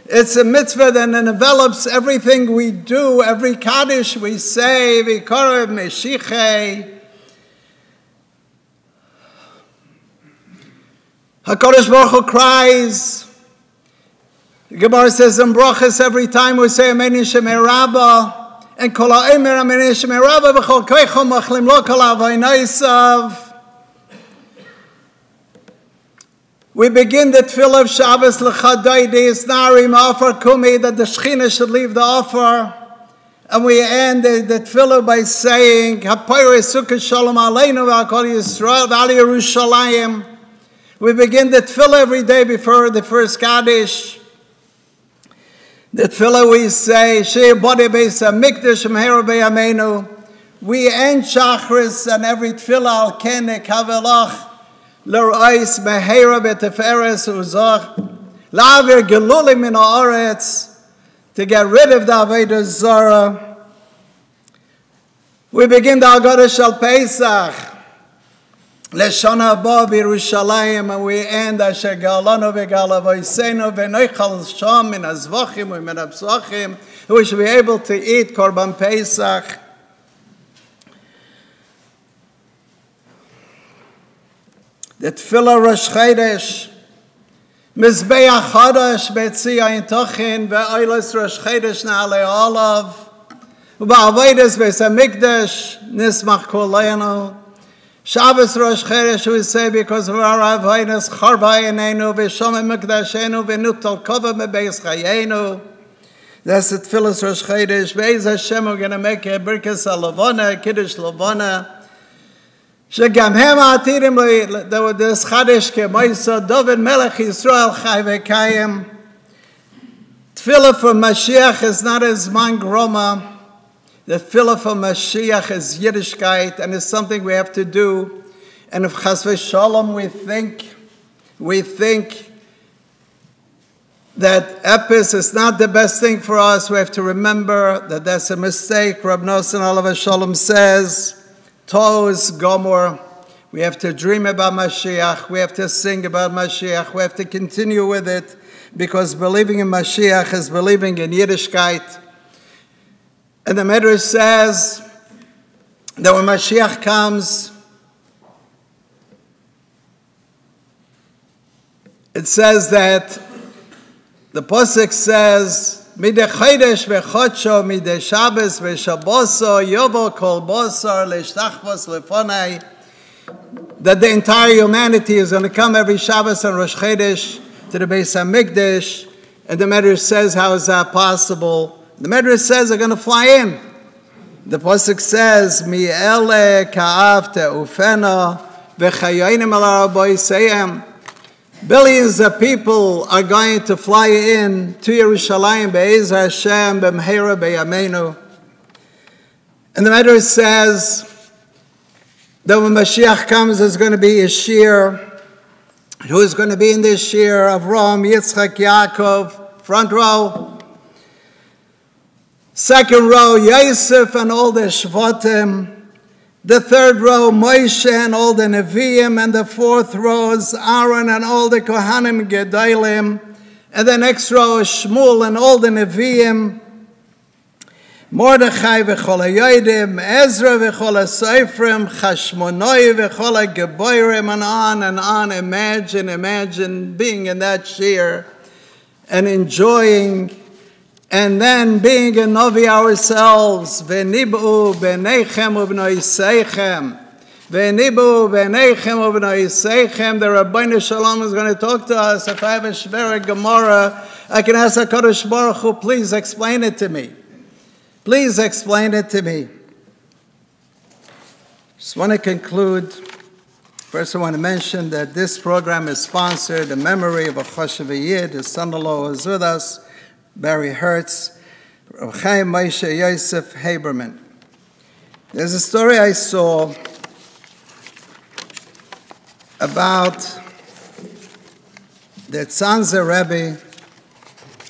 It's a mitzvah that envelops everything we do, every kaddish we say, v'korev meshichei. HaKadosh Baruch Hu cries. The Gemara says in brachas every time we say Amen Shemei Rabba, and Kol HaOmer Amen Shemei Rabba B'chol Koicho Machlim Lo Kol Avoynaisav. We begin the tefillah of Shabbos L'Chadaydi Narim Offer Kumi, that the Shechina should leave the offer, and we end the tefillah by saying Hapoyrei Sukkah Shalom Aleinu V'Kol Yisrael V'Ali Yerushalayim. We begin the tefillah every day before the first Kaddish. The tefillah we say, Shei Bode Beis HaMikdash Meher B'Yameinu. We end Shachris and every tefillah Al Ken Kavelach L'Rois Mehera B'Teferes Uzach La'avir Gelulim Min Ha'aretz, to get rid of the Avodah Zarah. We begin the Haggadah Shel Pesach, Leshana Haba B'Yerushalayim, and we end Asher Ga'alanu V'Ga'al Avoseinu V'Noichal Sham Min Hazvachim U'Min Hapsachim. We should be able to eat Korban Pesach. The Tefillah Rosh Chodesh, Mizbeach Chadash B'Tzi Ayin Tochin Ve'olos Rosh Chodesh Na'alei Olav U'Ba'avodas Beis HaMikdash Nismach Koleinu. Shabbos Rosh Chodesh we say, because of our avodas Charba Einenu V'Shomim Mikdashenu V'Nutal Kova Mebeis Chayenu. That's the Tefillah Rosh Chodesh. Be'ez Hashem, we're going to make a Birkas HaLavana, a Kiddush Lavana. Shegam hem atirim this Chodesh Kemoisa David Melech Yisrael Chai V'Kayim. Tefillah for Mashiach is not as man groma. The tefillah for Mashiach is Yiddishkeit, and it's something we have to do. And if Chas v'Shalom we think that Epis is not the best thing for us, we have to remember that that's a mistake. Rab Nosson Alav Shalom says, Toz Gomor. We have to dream about Mashiach. We have to sing about Mashiach. We have to continue with it, because believing in Mashiach is believing in Yiddishkeit. And the Medrash says that when Mashiach comes, it says that the Pasuk says, Midei Chodesh v'chodsho, midei Shabbos v'shabboso, yovo kol bosar le'shtachvos lefonai, that the entire humanity is going to come every Shabbos and Rosh Chodesh to the Beis HaMikdash. And the Medrash says, how is that possible? The Medrash says they're going to fly in. The Pasuk says, Mi'ele ka'avte ufena v'chayoinim al ha'arboiseyem. Billions of people are going to fly in to Yerushalayim be'ez Hashem b'mheira b'yameinu. And the Medrash says that when Mashiach comes, there's going to be a shir. Who's going to be in this shir? Avraham, Yitzchak, Yaakov, front row. Second row, Yosef and all the Shvatim. The third row, Moshe and all the Nevi'im. And the fourth row is Aaron and all the Kohanim Gedalim. And the next row is Shmuel and all the Nevi'im. Mordechai v'chol ha'yodim, Ezra v'chol ha'sofrim, Chashmonoi v'chol ha'geborim, and on. Imagine being in that shir and enjoying, and then being a Novi ourselves. V'nibu b'neichem u'b'noisechem. V'nibu b'neichem u'b'noisechem. The Rabbeinu Shalom is going to talk to us. If I have a Shvera Gemara, I can ask HaKadosh Baruch Hu, please explain it to me. Please explain it to me. Just want to conclude. First, I want to mention that this program is sponsored in memory of a Choshev Yid, his son-in-law who is with us, Barry Hertz, Rav Chaim Moshe Yosef Haberman. There's a story I saw about the Tzanzer Rebbe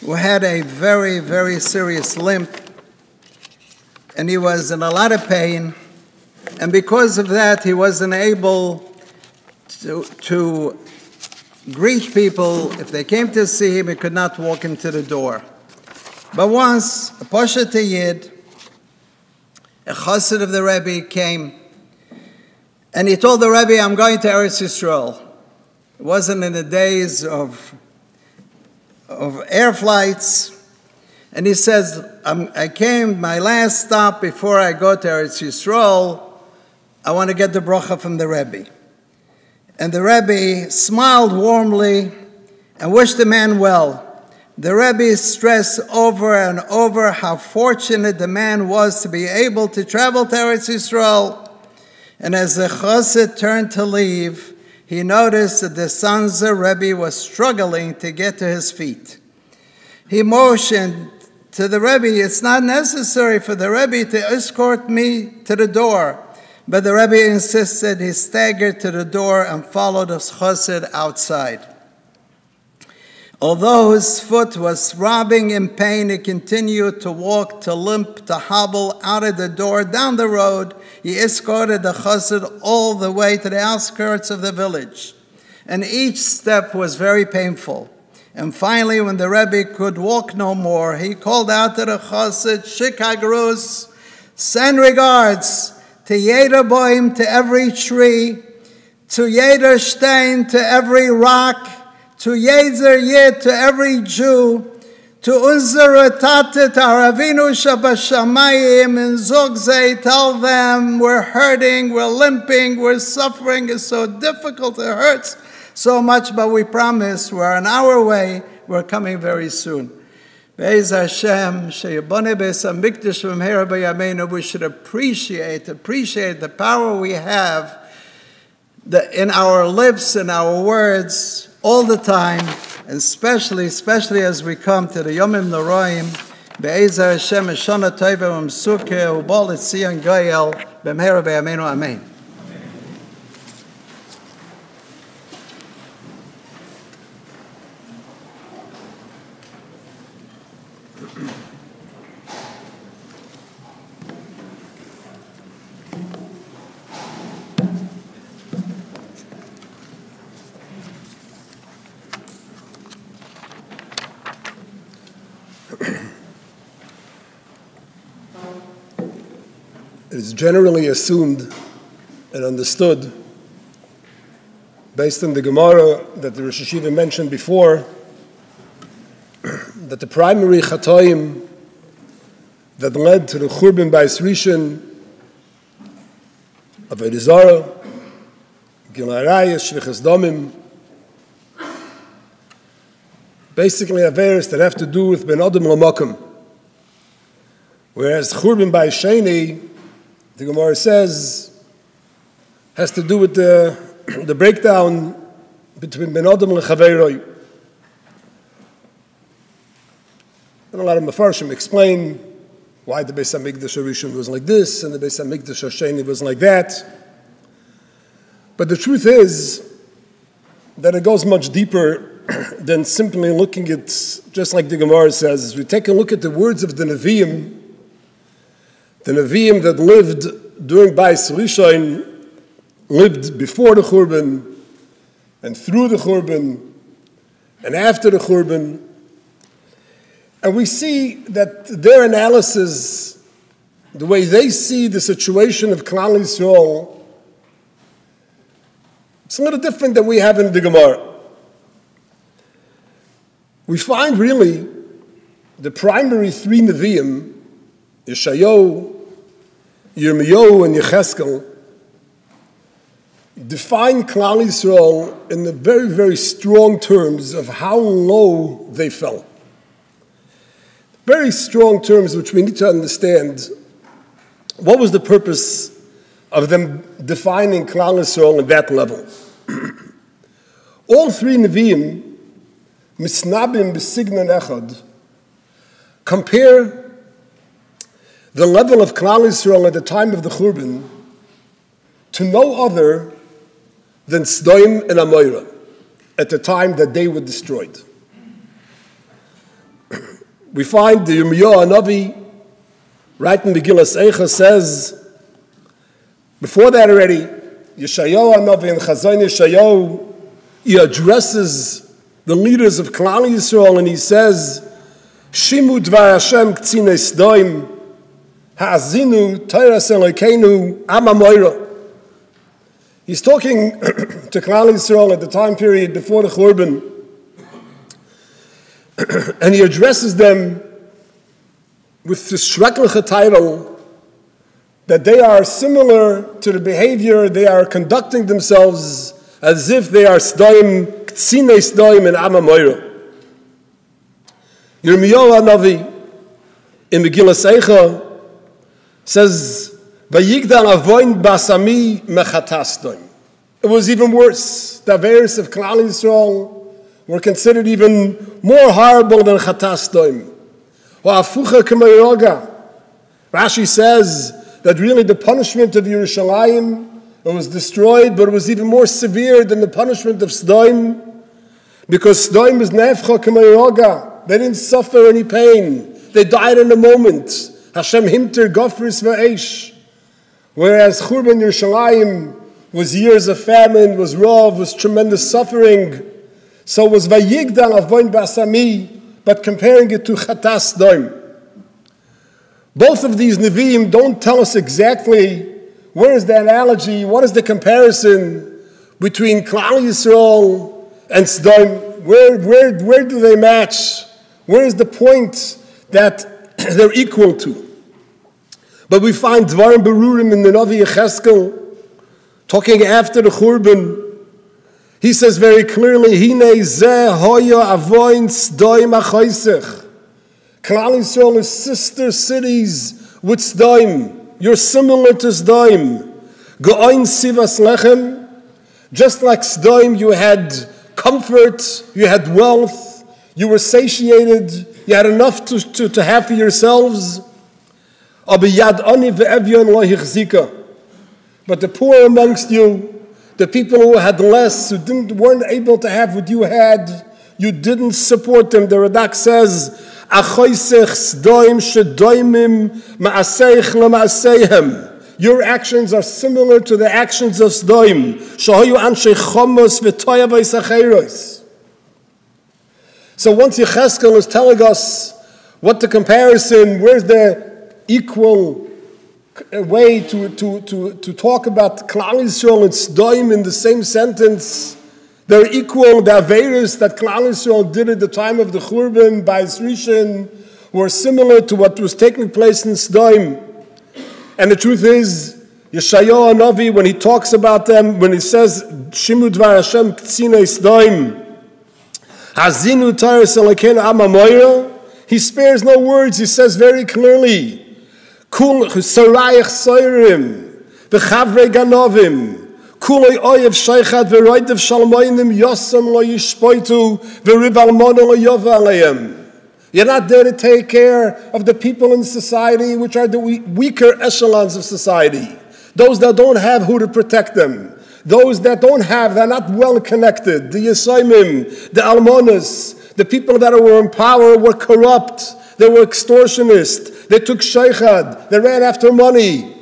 who had a very, very serious limp, and he was in a lot of pain, and because of that, he wasn't able to greet people. If they came to see him, he could not walk into the door. But once, a Poshet Yid, a chassid of the Rebbe, came, and he told the Rebbe, I'm going to Eretz Yisrael. It wasn't in the days of air flights. And he says, I came, my last stop before I go to Eretz Yisrael, I want to get the bracha from the Rebbe. And the Rebbe smiled warmly and wished the man well. The Rebbe stressed over and over how fortunate the man was to be able to travel to Eretz Yisrael. And as the chassid turned to leave, he noticed that the Tzanzer Rebbe was struggling to get to his feet. He motioned to the Rebbe, it's not necessary for the Rebbe to escort me to the door. But the Rebbe insisted. He staggered to the door and followed his chassid outside. Although his foot was throbbing in pain, he continued to walk, to limp, to hobble out of the door, down the road. He escorted the chassid all the way to the outskirts of the village. And each step was very painful. And finally, when the Rebbe could walk no more, he called out to the chassid, Shikagrus, send regards to Yeder Boim, to every tree, to Yeder Stein, to every rock, to Yetzer Yid, to every Jew, to unser Tate, to our Avinu Shabashamayim, and Zogzei, tell them we're hurting, we're limping, we're suffering, it's so difficult, it hurts so much, but we promise we're on our way, we're coming very soon. Be'ez Hashem, sheyaboneh beis hamikdash v'mehera b'yameinu, we should appreciate the power we have in our lips and our words all the time, and especially as we come to the Yomim Noraim. Be'ez Hashem, Shana Tova U'Msuke U'Bal Etzion Goyel b'mehera b'yameinu, Amen. It is generally assumed and understood, based on the Gemara that the Rosh Yeshiva mentioned before, that the primary chatoim that led to the Churban Bayis Rishon, Avodah Zarah, Gilui Arayos, Shvichas Damim, basically averos that have to do with Ben Adam L'Makom. Whereas Churban Bayis Sheni, the Gemara says, has to do with the breakdown between Ben Adam and Chaveroi. And a lot of Mefarshim explain why the Beis HaMikdash Rishon was like this and the Beis HaMikdash Sheni was like that. But the truth is that it goes much deeper than simply looking at, just like the Gemara says, as we take a look at the words of the Nevi'im that lived during Bais Rishon, lived before the Churban, and through the Churban, and after the Churban. And we see that their analysis, the way they see the situation of Klal Yisrael, it's a little different than we have in the Gemara. We find really the primary three Nevi'im, Yeshayahu, Yirmiyahu, and Yecheskel, define Klal Yisrael in the very, very strong terms of how low they fell. Very strong terms which we need to understand. What was the purpose of them defining Klal Yisrael at that level? All three Nevi'im, Misnabim b'signan echad, compare the level of Klal Yisrael at the time of the Churban to no other than Sdoim and Amorah at the time that they were destroyed. We find the Yirmiyahu Hanavi, right in Megillas Eicha, says, before that already, Yeshayahu Hanavi and Chazon Yeshayahu, he addresses the leaders of Klal Yisrael, and he says, Shimu dvar Hashem k'tzinei Sdoim, ha'azinu teiras Elokeinu am Amorah. He's talking to Klal Yisrael at the time period before the Churban, and he addresses them with this shrekliche title that they are similar to the behavior, they are conducting themselves as if they are Sdoim, K'tzinei Sdoim and Am Amorah. Yirmiyahu Hanavi in Megillas Eicha says, Vayigdal avoin basami mechatas Sdoim. It was even worse. The Averis of Klal Yisrael were considered even more horrible than Chatas Sdoim. Wa'afucha k'mayoga. Rashi says that really the punishment of Yerushalayim, it was destroyed, but it was even more severe than the punishment of Sdoim, because Sdoim is nefcha k'mayoga. They didn't suffer any pain. They died in a moment. Hashem himter gofris va'esh. Whereas Churban Yerushalayim was years of famine, was rav, was tremendous suffering. So it was Vayigdal avoin basami, but comparing it to Chatas Sdoim. Both of these Nevi'im don't tell us exactly where is the analogy, what is the comparison between Klal Yisrael and Sdoim. Where do they match? Where is the point that they're equal to? But we find Dvarim Berurim in the Navi Yecheskel, talking after the Churban. He says very clearly, Hine zeh hoya avoin Sdoim achoisech. Klal Yisrael is sister cities with Sdoim. You're similar to Sdoim. Go'oin sivas lechem. Just like Sdoim, you had comfort, you had wealth, you were satiated, you had enough to have for yourselves. Aber yad ani ve'evyon lo hichzika. But the poor amongst you, the people who had less, who weren't able to have what you had, you didn't support them. The Radak says, your actions are similar to the actions of Sdoim. So once Yecheskel is telling us what the comparison, where's the equal way to talk about Klal Yisrael and Sdoim in the same sentence, they're equal. The Averis that Klal Yisrael did at the time of the Churban by Rishon were similar to what was taking place in Sdoim. And the truth is, Yeshayahu Hanavi, when he talks about them, when he says, Shimu dvar Hashem k'tzinei Sdoim, hazinu teiras Elokeinu am Amorah, he spares no words. He says very clearly, Kul sarayich soirim, v'chavrei ganovim, kulei oyev sheichad v'roidev shalmoinim yosam lo yishpoitu v'riv almona lo yova aleim. You're not there to take care of the people in society, which are the weaker echelons of society, those that don't have who to protect them, those that don't have, they're not well connected, the Yesayimim, the Almonas, the people that were in power were corrupt, they were extortionists, they took sheikhad, they ran after money.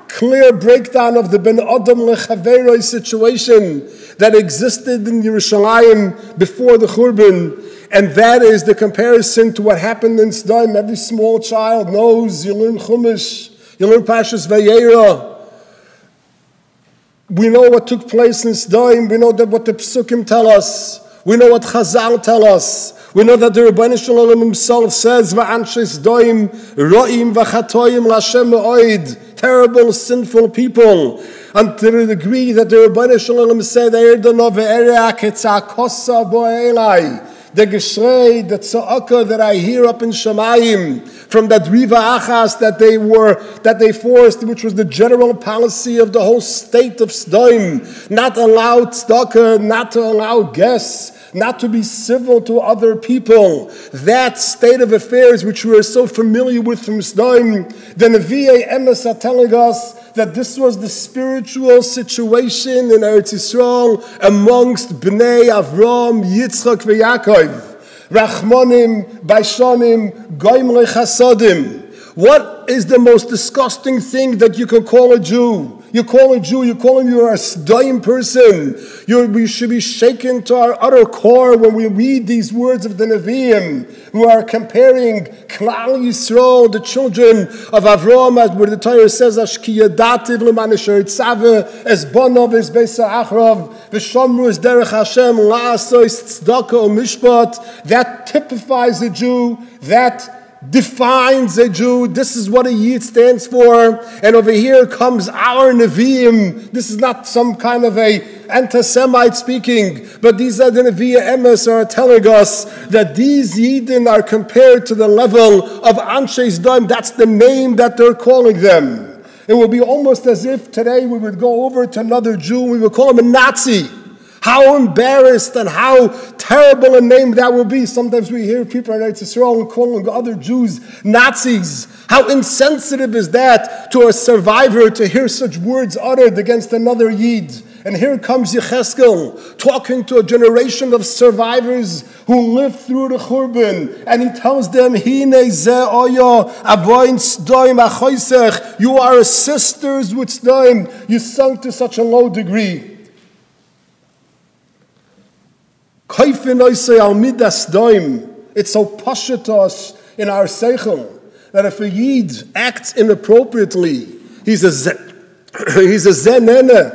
Clear breakdown of the Ben Adam Lechaveroi situation that existed in Yerushalayim before the Churban, and that is the comparison to what happened in Sodom. Every small child knows. You learn Chumash, you learn Parshas Vayera. We know what took place in Sodom. We know that what the Psukim tell us. We know what Chazal tell us. We know that the Rebbeinu Shalom himself says, "Va'anshe Sodom ro'im v'chatoyim l'Hashem me'od." Terrible, sinful people. And to the degree that the Rebbeinu Shalom said, "Eirdono ve'ereach etzakosa bo'elai." The geshrei, the tza'aka that I hear up in Shemayim from that riva achas that they forced, which was the general policy of the whole state of Sodom, not allow tzedakah, not to allow guests, not to be civil to other people. That state of affairs which we are so familiar with from Sodom, the Nevi'ei Emes are telling us that this was the spiritual situation in Eretz Yisrael amongst Bnei Avram, Yitzchak, Yaakov, Rachmanim, Baishanim, Goimrei Chasadim. What is the most disgusting thing that you can call a Jew? You call a Jew, you call him you're a Sodom person. We should be shaken to our utter core when we read these words of the Nevi'im, who are comparing Klal Yisrael, the children of Avram, as where the Torah says, Ashkiya dativ l'man asher tzave, es bonov es beisa achrav, v'shomru es derech Hashem, la'asos tzedakah o mishpat. That typifies a Jew, that defines a Jew. This is what a Yid stands for. And over here comes our Nevi'im. This is not some kind of a anti-Semite speaking, but these are the Nevi'im Emes are telling us that these Yidin are compared to the level of Anshe Sodom. That's the name that they're calling them. It would be almost as if today we would go over to another Jew, we would call him a Nazi. How embarrassed and how terrible a name that will be. Sometimes we hear people in Eretz Yisrael calling other Jews Nazis. How insensitive is that to a survivor to hear such words uttered against another Yid? And here comes Yecheskel talking to a generation of survivors who lived through the Churban, and he tells them, "Hine ze oyo avoin Sodom achoisech." You are sisters with Sodom. You sunk to such a low degree. It's so pashut to us in our seichel that if a Yid acts inappropriately, he's a zenene,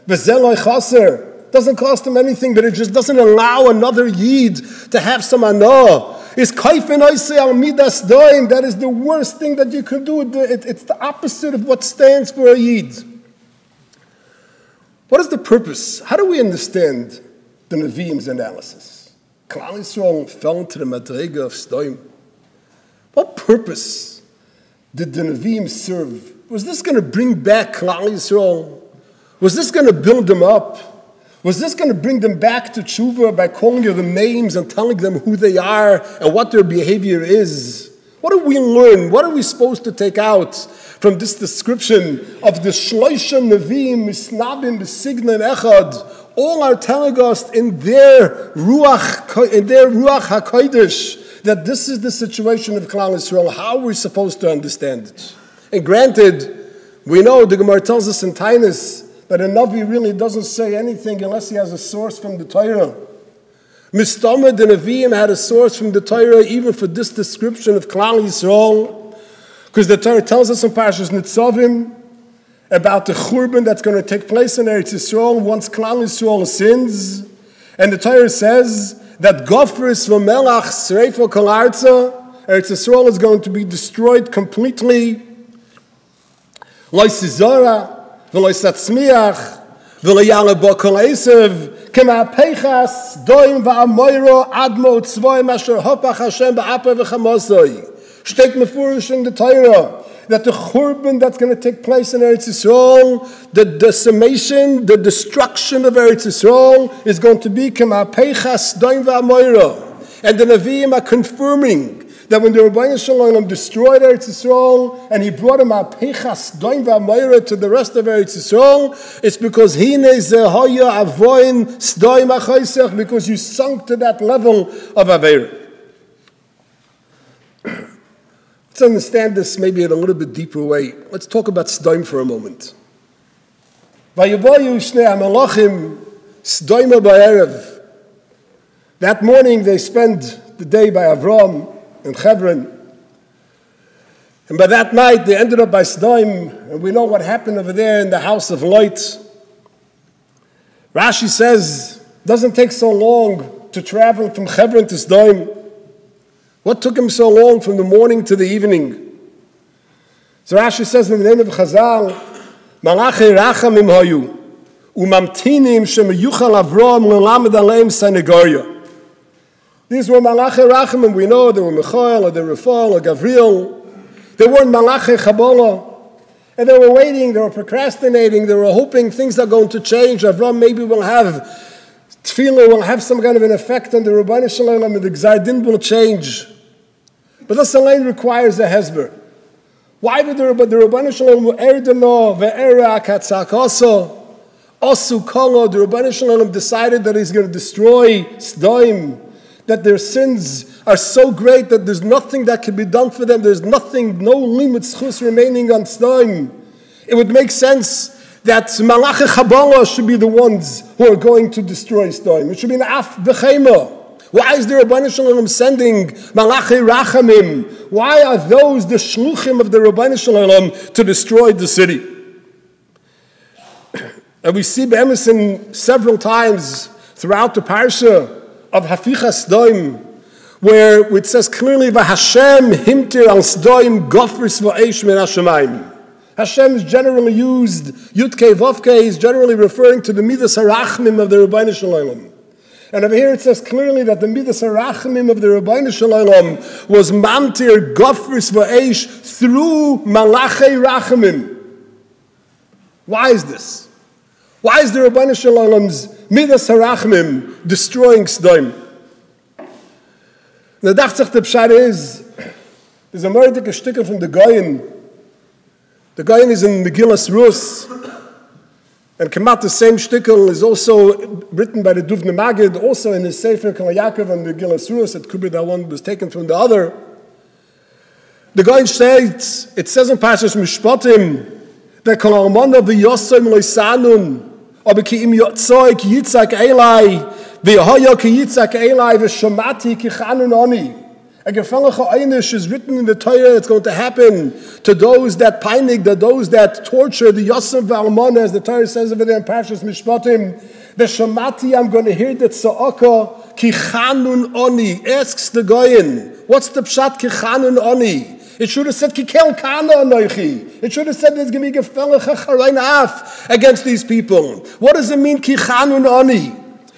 v'zeloi chaser. Doesn't cost him anything, but it just doesn't allow another Yid to have some anah. It's that is the worst thing that you can do. It's the opposite of what stands for a Yid. What is the purpose? How do we understand the Nevi'im's analysis? Klal Yisrael fell into the madrega of Sodom. What purpose did the Nevi'im serve? Was this going to bring back Klal Yisrael? Was this going to build them up? Was this going to bring them back to tshuva by calling them names and telling them who they are and what their behavior is? What do we learn? What are we supposed to take out from this description of the Shloisha Nevi'im Misnabim B'Signan Echad? All are telling us in their Ruach HaKodesh that this is the situation of Klal Yisrael. How are we supposed to understand it? And granted, we know the Gemara tells us in Tainus that a Navi really doesn't say anything unless he has a source from the Torah. Mistama, the Nevi'im had a source from the Torah even for this description of Klal Yisrael, because the Torah tells us in Parshas Nitzavim about the Churban that's going to take place in Eretz Yisrael once Klal Yisrael sins. And the Torah says that Gofris v'melach sreifo kol arza, Eretz Yisrael is going to be destroyed completely. Lo sizora, v'lo satzmiach, v'lo yala bo kol esev, kema peichas, doim v'amoiro, admo tzvoim asher hopach Hashem ba'apa v'chamosoi. Steht mefurish in the Torah that the Churban that's going to take place in Eretz Yisrael, the decimation, the destruction of Eretz Yisrael is going to be kema peichas, doim v'amoiro. And the Nevi'im are confirming that when the Rebbeinu Shalom destroyed Eretz Yisrael and he brought him a pechas doim v'amayra to the rest of Eretz Yisrael, it's because because you sunk to that level of Aveira. Let's understand this maybe in a little bit deeper way. Let's talk about Sdoim for a moment. Vayevayu shnei hamalachim Sdoima ba'erev. That morning they spent the day by Avram in Hebron. And by that night they ended up by Sdoim. And we know what happened over there in the house of Lot. Rashi says it doesn't take so long to travel from Hebron to Sdoim. What took him so long from the morning to the evening? So Rashi says in the name of Chazal, Malachei rachamim hayu, umamtinim shemeyuchal Avram lelamed aleim senegoria. These were Malachei rachamim. We know they were Michael, or they were Raphael, or Gabriel. They weren't Malachei Chabola. And they were waiting, they were procrastinating, they were hoping things are going to change. Avram maybe will have tefillah, will have some kind of an effect on the Rebbeinu Shalom, and the Gzar Din will change. But this alone requires a hesber. Why would the Rebbeinu Shalom erdeno ve'era katzakaso osu kolo? The Rebbeinu Shalom decided that he's going to destroy Sdoim, that their sins are so great that there's nothing that can be done for them. There's nothing, no limit schus remaining on Sdoim. It would make sense that Malachei Chabola should be the ones who are going to destroy Sdoim. It should be an af v'chema. Why is the Rebbeinu Shalom sending Malachei Rachamim? Why are those the shluchim of the Rebbeinu Shalom to destroy the city? And we see Be'emesin several times throughout the parsha of Hafichas Sdoim, where it says clearly, "V'Hashem himtir al Sdoim gofris v'eish min hashamayim." Hashem is generally used, Yudke Vovke is generally referring to the Midas HaRachmim of the Rebbeinu Shalom. And over here it says clearly that the Midas HaRachmim of the Rebbeinu Shalom was Mamtir Gofris Va'esh through Malachei Rachamim. Why is this? Why is the Rebbeinu Shalom's Midas HaRachmim destroying Sdoim? The Dachzach the Pshat is, there's a Mordecai sticker from the Goyen. The Goyen is in Megillas Rus, and Kemat, the same shtickle, is also written by the Duvne Magid, also in his Sefer Kol Yaakov and Megillas Rus. It could be that one was taken from the other. The Goyen states, it says in Parshas Mishpatim, that Kol Almana v'Yosem loisanun, aber ki im Yotzoi ki Yitzchak Elai, v'Yehoya ki Yitzchak Elai, v'Shomati ki Chanun Oni. A gefangelige einish is written in the Torah. It's going to happen to those that peinig, those that torture, the Yosem v'Almana, as the Torah says over there in Parshas Mishpatim. V'Shomati, I'm going to hear that Tza'aka ki Chanun Oni. Asks the Goyen, what's the pshat ki Chanun Oni? It should have said ki kel kana anoichi. It should have said there's going to be gefangelige charein af against these people. What does it mean ki Chanun Oni?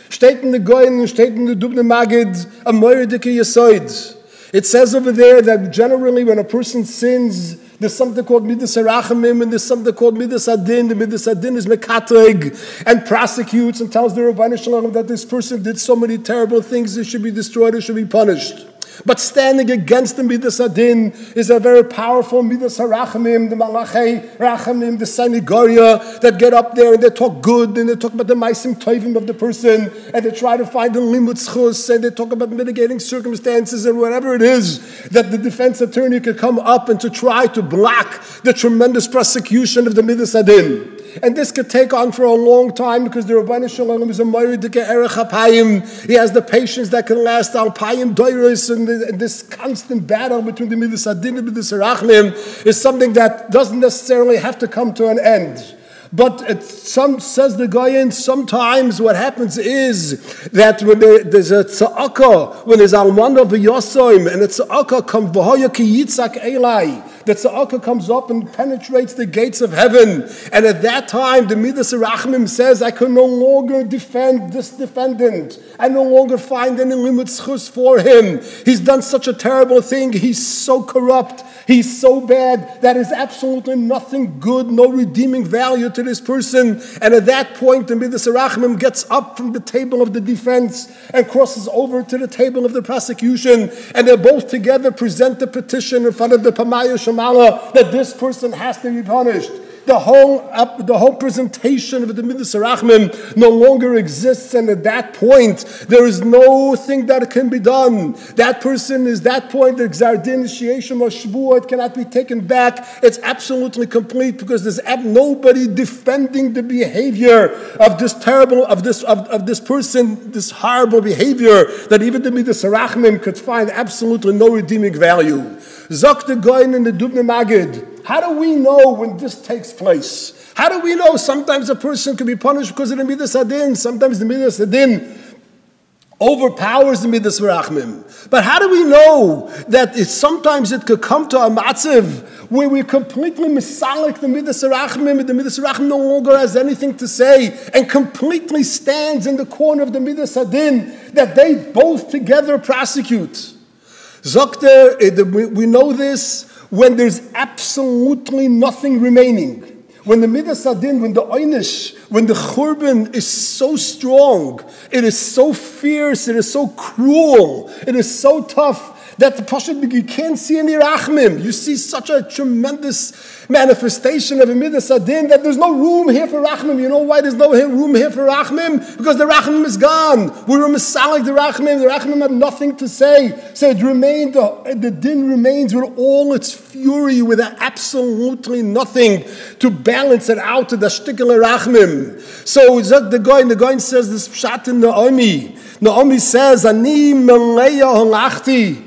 Steht in the Goyen, steht in the Dubne Magid, a moirdike yesoid. It says over there that generally when a person sins, there's something called Midas HaRachamim and there's something called Midas Adin. The Midas Adin is mekatreg and prosecutes and tells the Rebbeinu Shalom that this person did so many terrible things, he should be destroyed, he should be punished. But standing against the Midas Adin is a very powerful Midas HaRachamim, the Malachei Rachamim, the Sanigoria, that get up there and they talk good and they talk about the Maisim Tovim of the person and they try to find the Limut Schus and they talk about mitigating circumstances and whatever it is that the defense attorney could come up and to try to block the tremendous prosecution of the Midas Adin. And this could take on for a long time because the Rebbeinu Shalom is a Moridike Erech HaPayim. He has the patience that can last Alpayim Doiris, and this constant battle between the Midas Adin and Midas HaRachmim is something that doesn't necessarily have to come to an end. But says the Goyen, sometimes what happens is that when there's a tza'aka, when there's almana v'yosoim, and a tza'aka comes v'hoya ki Yitzchak Elai, the tzedakah comes up and penetrates the gates of heaven. And at that time, the Midas Rachmim says, I can no longer defend this defendant. I no longer find any limit schus for him. He's done such a terrible thing. He's so corrupt. He's so bad that is absolutely nothing good, no redeeming value to this person. And at that point, the Midas Rachmim gets up from the table of the defense and crosses over to the table of the prosecution. And they both together present the petition in front of the Pamaya Shamala that this person has to be punished. The whole presentation of the Midas Rachmim no longer exists, and at that point, there is nothing that can be done. That person is that point, the Gzar Din, Shieshim or Shvuah, it cannot be taken back. It's absolutely complete because there's nobody defending the behavior of this terrible, of this person, this horrible behavior that even the Midas Rachmim could find absolutely no redeeming value. Zok the Goyin in the Dubne Magid. How do we know when this takes place? How do we know sometimes a person can be punished because of the Midas Adin? Sometimes the Midas Adin overpowers the Midas Rachmim. But how do we know that sometimes it could come to a matziv where we completely misalik the Midas Rachmim, and the Midas Rachmim no longer has anything to say and completely stands in the corner of the Midas Adin that they both together prosecute? Zokter, we know this when there's absolutely nothing remaining. When the Midas Adin, when the Einish, when the Churban is so strong, it is so fierce, it is so cruel, it is so tough that the Pashat, you can't see any Rachmim. You see such a tremendous manifestation of a Midas Adin that there's no room here for Rachmim. You know why there's no room here for Rachmim? Because the Rachmim is gone. We were misalik the Rachmim. The Rachmim had nothing to say. So it remained, the Din remains with all its fury, with absolutely nothing to balance it out to the shtickle Rachmim. So the Goyin says this pshat in Naomi. Naomi says, Ani meleya halachti.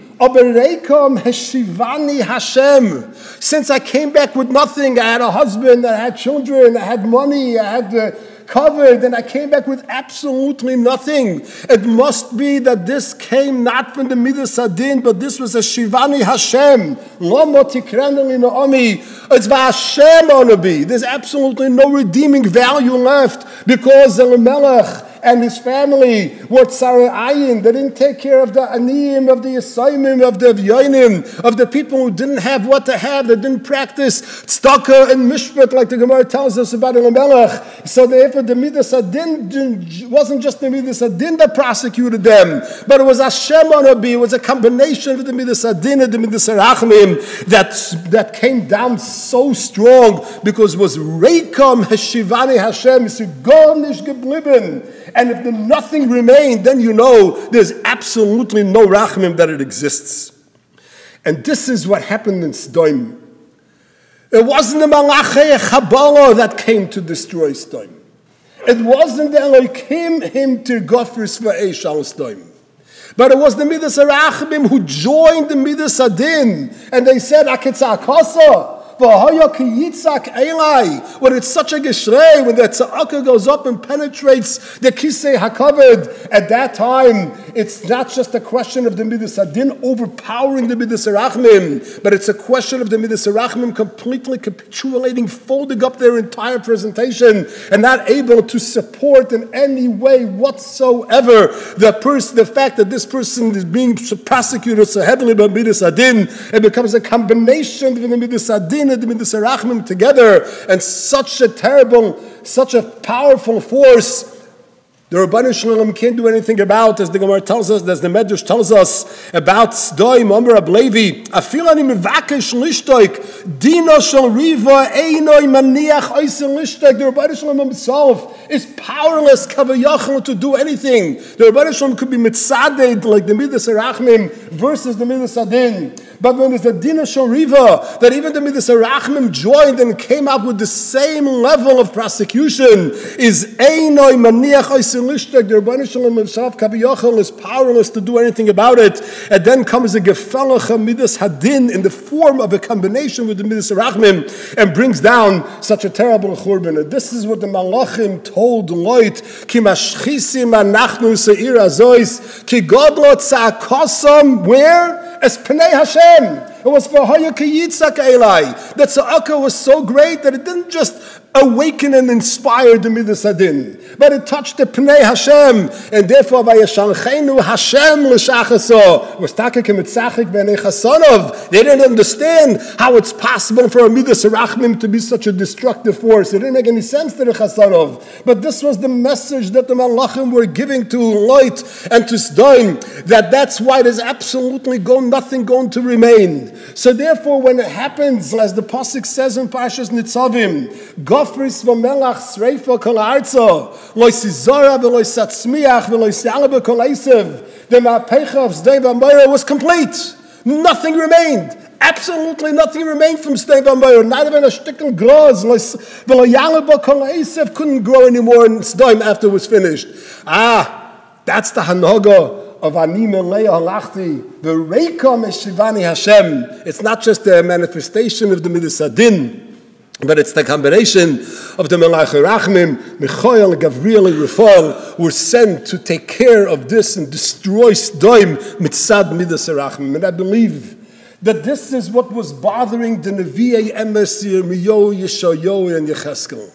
Since I came back with nothing, I had a husband, I had children, I had money, I had covered, and I came back with absolutely nothing. It must be that this came not from the Midas Adin, but this was a Shivani Hashem. It's Hashem on to be. There's absolutely no redeeming value left because Elimelech and his family were tzara'ayin. They didn't take care of the aniyim, of the yisayimim, of the avyonim, of the people who didn't have what to have. They didn't practice tzedakah and mishpat like the Gemara tells us about Elimelech. So therefore the Midas Adin wasn't just the Midas Adin that prosecuted them, but it was Hashem Anabi. It was a combination of the Midas Adin and the Midas Rachmim that came down so strong because it was Reikam Heshivani Hashem. It's gar nicht geblieben. And if nothing remained, then you know there's absolutely no rachmim that it exists. And this is what happened in Sodom. It wasn't the Malachei Chabala that came to destroy Sodom. It wasn't the Elokim him to gofers v'eish al Sodom. But it was the Midas Rachmim who joined the Midas Adin, and they said, Akitzakasa. When it's such a geshrei, when the tzedakah goes up and penetrates the kisei hakavod, at that time, it's not just a question of the Midas Adin overpowering the Midas Rachmim, but it's a question of the Midas Rachmim completely capitulating, folding up their entire presentation, and not able to support in any way whatsoever the fact that this person is being prosecuted so heavily by Midas Adin. It becomes a combination of the Midas Adin and the Midas Rachmim together, and such a powerful force the Rabbanan Shalom can't do anything about, as the Gemara tells us, as the Medrash tells us about Sdoi, Omer Ablevi. Afil ani mevakesh lishtoik, dino shel riva einoi maniach oisel lishtoik. The Rabbanan Shalom himself is powerless, kavayachal, to do anything. The Rabbanan Shalom could be mitzaded like the Midas Rachmim versus the Midas Adin. But when there's a dino shel riva, that even the Midas Rachmim joined and came up with the same level of prosecution, is einoi maniach oisel. The Rabbanan Shalom himself, Kabiyachal, is powerless to do anything about it. And then comes a Gefalacha Midas Hadin in the form of a combination with the Midas Rachmim and brings down such a terrible churban. And this is what the Malachim told Loit, Ki mashchisim anachnu se'ir azois, Ki godlo tza'akosam, where? Es Pnei Hashem. It was for Horav Yitzchak Eli. That tzedakah was so great that it didn't just awaken and inspire the Midas Adin, but it touched the Pnei Hashem, and therefore Vayashanchenu Hashem l'shachaso was takekim etzachik b'nei chasonov. They didn't understand how it's possible for a Midas Rachmim to be such a destructive force. It didn't make any sense to the chasonov. But this was the message that the Malachim were giving to Light and to Sdoim, that that's why there's absolutely nothing going to remain. So therefore, when it happens, as the pasuk says in Parshas Nitzavim, Gofris v'melach sreifa kol ha'artza, lo sizora v'lo satzmiach v'lo yalaba kol eisev. The ma'apecha of Sdei v'Amora was complete. Nothing remained. Absolutely nothing remained from Sdei v'Amora. Not even a shtickle graz. V'lo yalaba kol eisev couldn't grow anymore in Sdoim after it was finished. That's the hanoga of Ani Melei Halachti, V'reika Meshivani Hashem. It's not just a manifestation of the Midas Adin, but it's the combination of the Melech Rachmim, Michael, Gabriel, and Rafal, were sent to take care of this and destroy Sdoim mitzad Midas Rachmim. And I believe that this is what was bothering the Nevi'ei Emes, Yirmiyahu, Yeshayahu, and Yecheskel.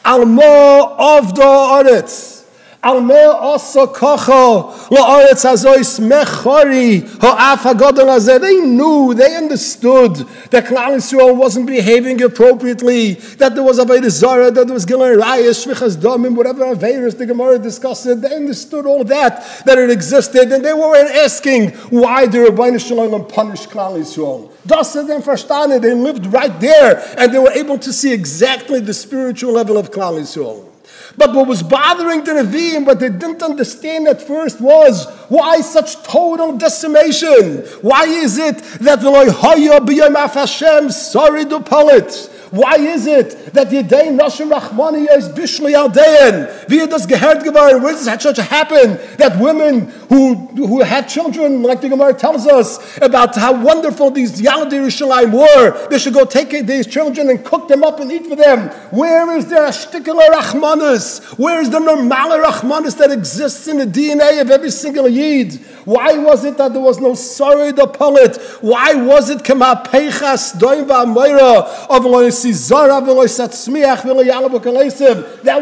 Alma of the Oretz. Almeh also kocho la'aretz hazois mechori ha'af hagadol hazeh. They knew, they understood that Klal Yisrael wasn't behaving appropriately, that there was avodah zarah, that there was gilui rayas, shvichas damim, whatever aveiros the Gemara discussed it. They understood all that it existed, and they weren't asking why the Rebbeinu Shalom punished Klal Yisrael. Das had them verstanden. They lived right there, and they were able to see exactly the spiritual level of Klal Yisrael. But what was bothering the Nevi'im, what they didn't understand at first, was why such total decimation? Why is it that v'lo haya b'yom af Hashem sari du palit? Why is it that Yedei Nashim Rachmaniya is Bishli Aldein? Wie das gehört geworden? Where does such happen? That women who have children, like the Gemara tells us, about how wonderful these Yalidei Rishalayim were, they should go take these children and cook them up and eat for them. Where is there a shtikula Rachmanis? Where is the normal Rachmanis that exists in the DNA of every single Yid? Why was it that there was no Sari the Palit? Why was it Kama Peichas Doim Va'amoira of Lois? That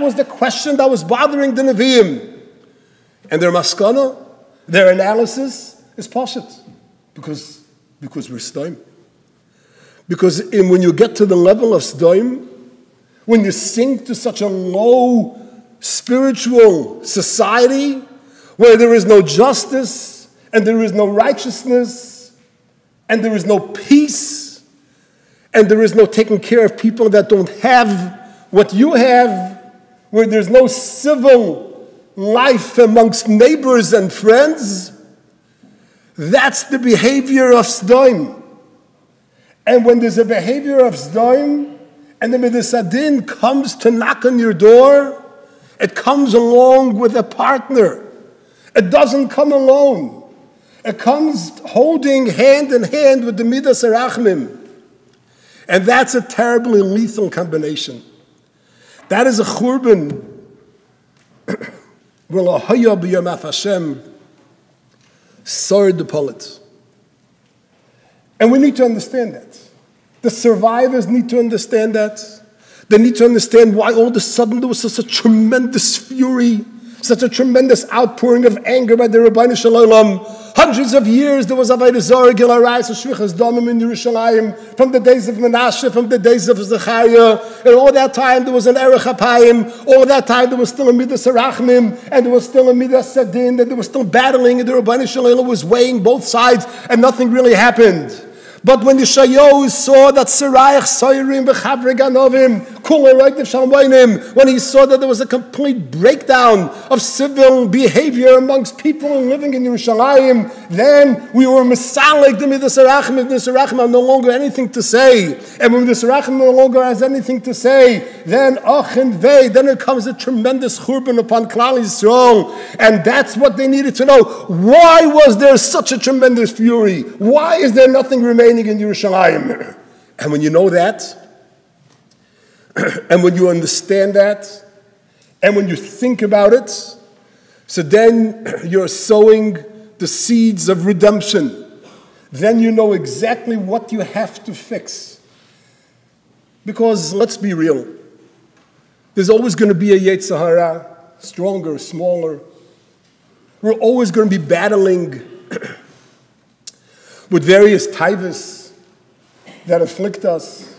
was the question that was bothering the Nevi'im. And their maskana, their analysis is pashut. Because we're Sdoim. Because when you get to the level of Sdoim, when you sink to such a low spiritual society, where there is no justice, and there is no righteousness, and there is no peace, and there is no taking care of people that don't have what you have, where there's no civil life amongst neighbors and friends, that's the behavior of Sdoim. And when there's a behavior of Sdoim, and the Midas Adin comes to knock on your door, it comes along with a partner. It doesn't come alone. It comes holding hand in hand with the Midas Rachmim. And that's a terribly lethal combination. That is a churban. And we need to understand that. The survivors need to understand that. They need to understand why all of a sudden there was such a tremendous fury, such a tremendous outpouring of anger by the Rebbeinu Shalom. Hundreds of years there was avodah zarah, gilui rayas, shvichas damim in Yerushalayim, from the days of Menashe, from the days of Zechariah, and all that time there was an erech apayim, all that time there was still a midas harachmim, and there was still a midas sadin, and there was still battling, and the Rebbeinu Shalom was weighing both sides, and nothing really happened. But when Yeshayahu saw that Sirayach Soirim v'chavre ganovim kulei roitiv shalmoinim, when he saw that there was a complete breakdown of civil behavior amongst people living in Yerushalayim, then we were misalik the midas harachim. Midas harachim have no longer anything to say, and when midas harachim no longer has anything to say, then then it comes a tremendous churban upon Klal Yisrael, and that's what they needed to know. Why was there such a tremendous fury? Why is there nothing remaining in Yerushalayim? And when you know that, and when you understand that, and when you think about it, so then you're sowing the seeds of redemption. then you know exactly what you have to fix. Because let's be real, there's always going to be a Yetzer Hara, stronger, smaller. We're always going to be battling with various taivas that afflict us.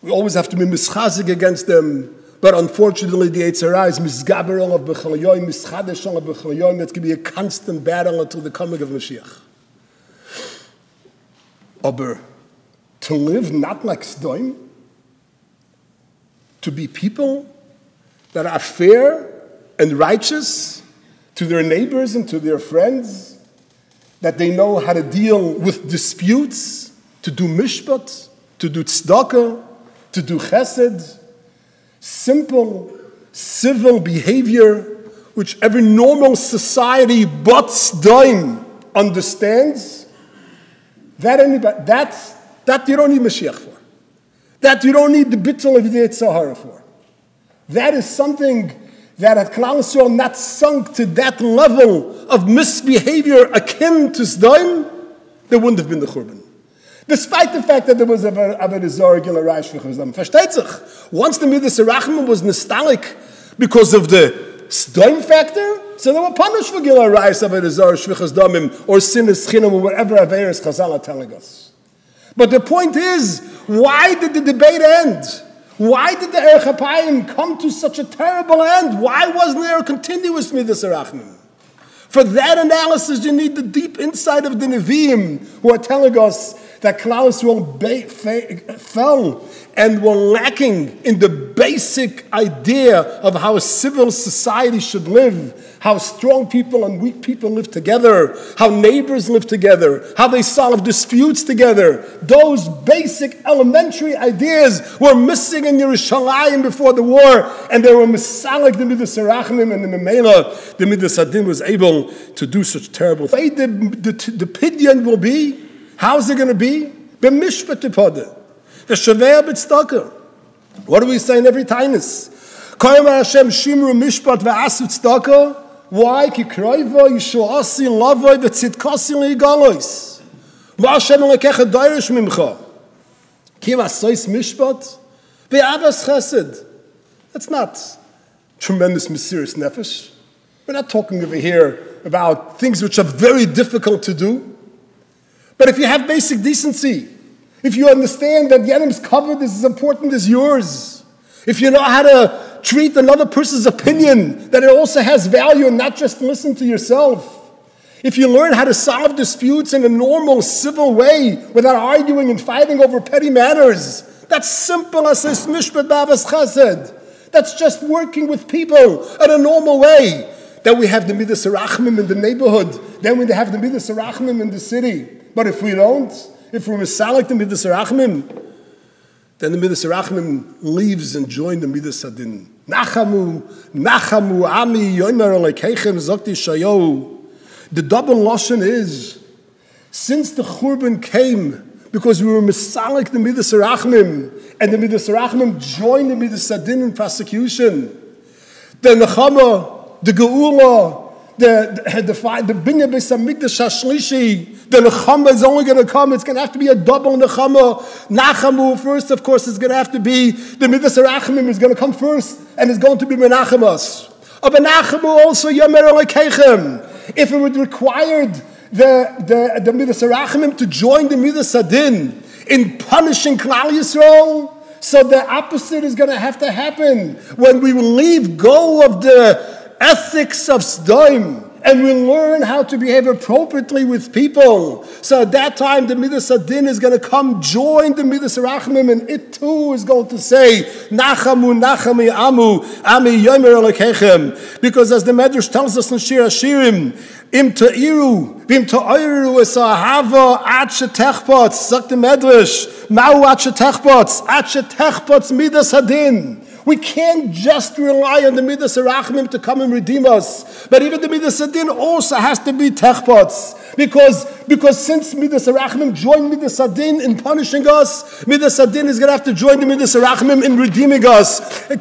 We always have to be mischazik against them. But unfortunately, the Yetzer Hara is misgaber olav b'chol yom, mischadesh olav b'chol yom. That's going to be a constant battle until the coming of Mashiach. Aber to live not like Sdoim, to be people that are fair and righteous to their neighbors and to their friends, that they know how to deal with disputes, to do mishpat, to do tzedakah, to do chesed, simple, civil behavior, which every normal society but Sdoim understands, that you don't need Mashiach for. That you don't need the bittul of the Yetzer Hara for. That is something that had Klal Yisrael not sunk to that level of misbehavior akin to Sdoim, there wouldn't have been the Churban. Despite the fact that there was a Zorg in a Reish V'Chazam. Versteht sich? Once the Midas Rachman was nostalgic because of the Sdoim factor, so they were punished for Gila Reis of a Zorg Shvichas Damim or Sinas Chinam or whatever Averis Chazal are telling us. But the point is, why did the debate end? Why did the Erech HaPayim come to such a terrible end? Why wasn't there a continuous Midas Rachman? For that analysis, you need the deep insight of the Nevi'im, who are telling us that Klal Yisrael fell and were lacking in the basic idea of how a civil society should live, how strong people and weak people live together, how neighbors live together, how they solve disputes together. Those basic elementary ideas were missing in Yerushalayim before the war, and they were misalik the Midas Rachmim, and the Memela, the Midas Adin was able to do such terrible things. The pidyon will be, how's it going to be? B'mishpat the Shaveh b'tzedakah. What do we say in every tainus? Koyamar Hashem shimru mishpat ve'asu tzedakah. Why? Ki kroivo yishuasi lavoi v'tzidkasi li'galois. V'Hashem elekecha doirish mimcha. Ki v'asois mishpat ve'avas chesed. That's not tremendous mysterious nefesh. We're not talking over here about things which are very difficult to do. But if you have basic decency, if you understand that Yanim's covered is as important as yours, if you know how to treat another person's opinion, that it also has value and not just listen to yourself, if you learn how to solve disputes in a normal, civil way without arguing and fighting over petty matters, that's simple as mishpat b'avas chesed. That's just working with people in a normal way. Then we have the Midas Rachmim in the neighborhood. Then we have the Midas Rachmim in the city. But if we don't, if we're misalik the Midas Rachmim, then the Midas Rachmim leaves and joins the Midas Adin. Nachamu, Nachamu, Ami, Yomer Alekeichem, Zokti Shayo. The double lashon is, since the Churban came, because we were misalik the Midas Rachmim, and the Midas Rachmim joined the Midas Adin in prosecution, the Nechama, the Geula, the Binya Beis HaMikdash HaShlishi, the Nechama is only going to come. It's going to have to be a double Nechama. Nachamu first, of course, is going to have to be, the Midas Rachmim is going to come first, and it's going to be Menachemas. But Nachamu also Yomer Alekeichem. If it would required the Midas Rachmim to join the Midas Adin in punishing Klal Yisrael, so the opposite is going to have to happen. When we will leave go of the ethics of Sdoim, and we learn how to behave appropriately with people. So at that time, the Midas Adin is going to come join the Midas Rachmim, and it too is going to say, Nachamu, Nachami, Amu, Ami, Yomer Alekeichem. Because as the Medrash tells us in Shir Hashirim, Im ta'iru, vim ta'iru es ahava ad shetechpots, sagt the Medrash, Ma'u ad shetechpots, Midas Adin. We can't just rely on the Midas Rachmim to come and redeem us. But even the Midas Adin also has to be techpots. Because since Midas Rachmim joined Midas Adin in punishing us, Midas Adin is going to have to join the Midas Rachmim in redeeming us. We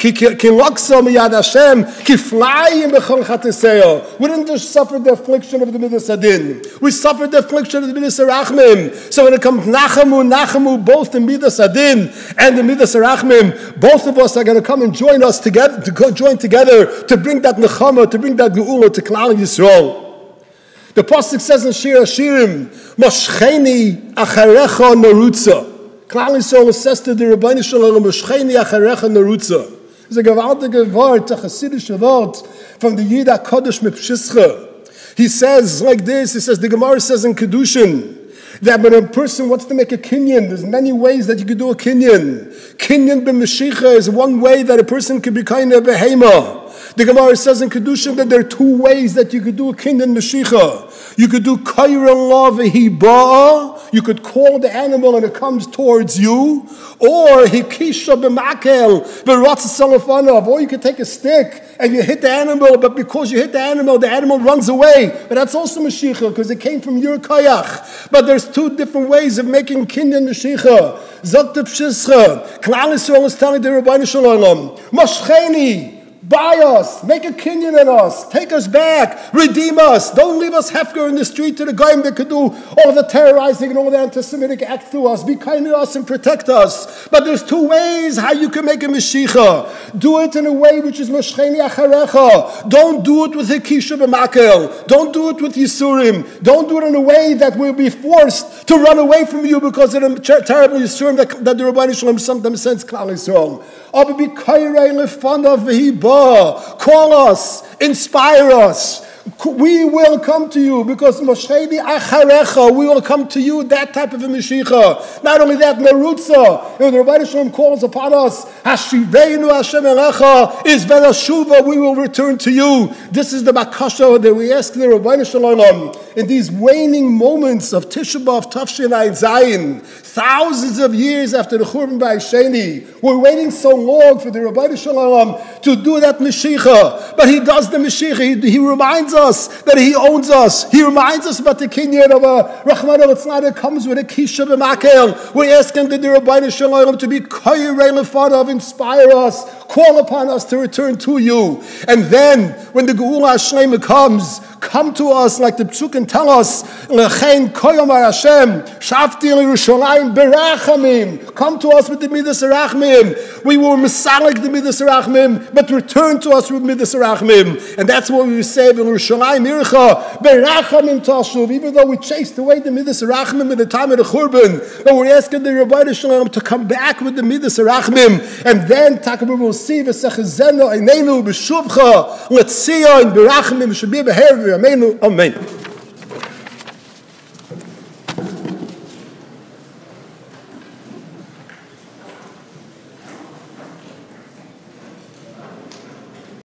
didn't just suffer the affliction of the Midas Adin. We suffered the affliction of the Midas Rachmim. So when it comes Nachamu, both the Midas Adin and the Midas Rachmim, both of us are going to come and join us together, join together to bring that Nechama, to bring that Geula to Klal Yisrael. The pasuk says in Shir Hashirim, Moshcheni acharecha narutza. Klal Yisrael says to the Rebbeinu Shalom, Moshcheni acharecha narutza. It's a gewaltige Wort, a Chasidische Wort from the Yid HaKadosh Mepshischa. He says like this, the Gemara says in Kedushin, that when a person wants to make a kinyan, there's many ways that you could do a kinyan. Kinyan b'Mashiach is one way that a person could be kind of behema. The Gemara says in Kedushin that there are two ways that you could do a kinyan Mashiach. You could do kairan la v'hiba'a. You could call the animal and it comes towards you. Or hikisha b'makel v'ratzasalafanov. Or you could take a stick and you hit the animal, but because you hit the animal runs away. But that's also Mashiach because it came from your kayach. But there's two different ways of making kinyan Mashiach. Zot Pshischa. Klal Yisrael is telling the Rebbeinu Shalom, Moshcheni, buy us, make a kinyan in us, take us back, redeem us. Don't leave us hefker in the street to the goyim that could do all the terrorizing and all the anti-Semitic acts to us. Be kind to us and protect us. But there's two ways how you can make a Mashiach. Do it in a way which is Moshcheni acharecha. Don't do it with Hikisha b'makel. Don't do it with Yisurim. Don't do it in a way that we'll be forced to run away from you because of the terrible Yisurim that the Rebbeinu Shalom sometimes sends Klal Yisrael. Aber be kairei lefanav v'hiba. Call us, inspire us. We will come to you because Moshcheni acharecha, we will come to you, that type of a Mashiach. Not only that, Merutza, the Rebbeinu Shalom calls upon us, Hashiveinu Hashem Elecha, is Venashuva, we will return to you. This is the Bakasha that we ask the Rebbeinu Shalom in these waning moments of Tisha B'Av Tafshin Ayin Zayin, thousands of years after the Churban Ba'Isheni. We're waiting so long for the Rebbeinu Shalom to do that Mashiach. But he does the Mashiach, he reminds us that he owns us. He reminds us about the kinyan of a Rahman al-Tzlad that comes with a kisha b'makel. We're asking the Rebbeinu Shalom to be kairei lefanav, inspire us, call upon us to return to you. And then, when the Geula Hashlema comes, come to us like the Psukim tell us, Lechein koyomar Hashem, Shavti l'Yerushalayim berachamim. Come to us with the Midas Rachmim. We will misalik the Midas Rachmim, but return to us with Midas Rachmim. And that's what we say, Yerushalayim ircha berachamim tashuv. Even though we chased away the Midas Rachmim at the time of the Churban, but we're asking the Rebbeinu Shalom to come back with the Midas Rachmim. And then, Takabur will see, V'sechazeno einenu b'shuvcha, Letzia in berachamim, Shabir b'her v'yameinu. Amen.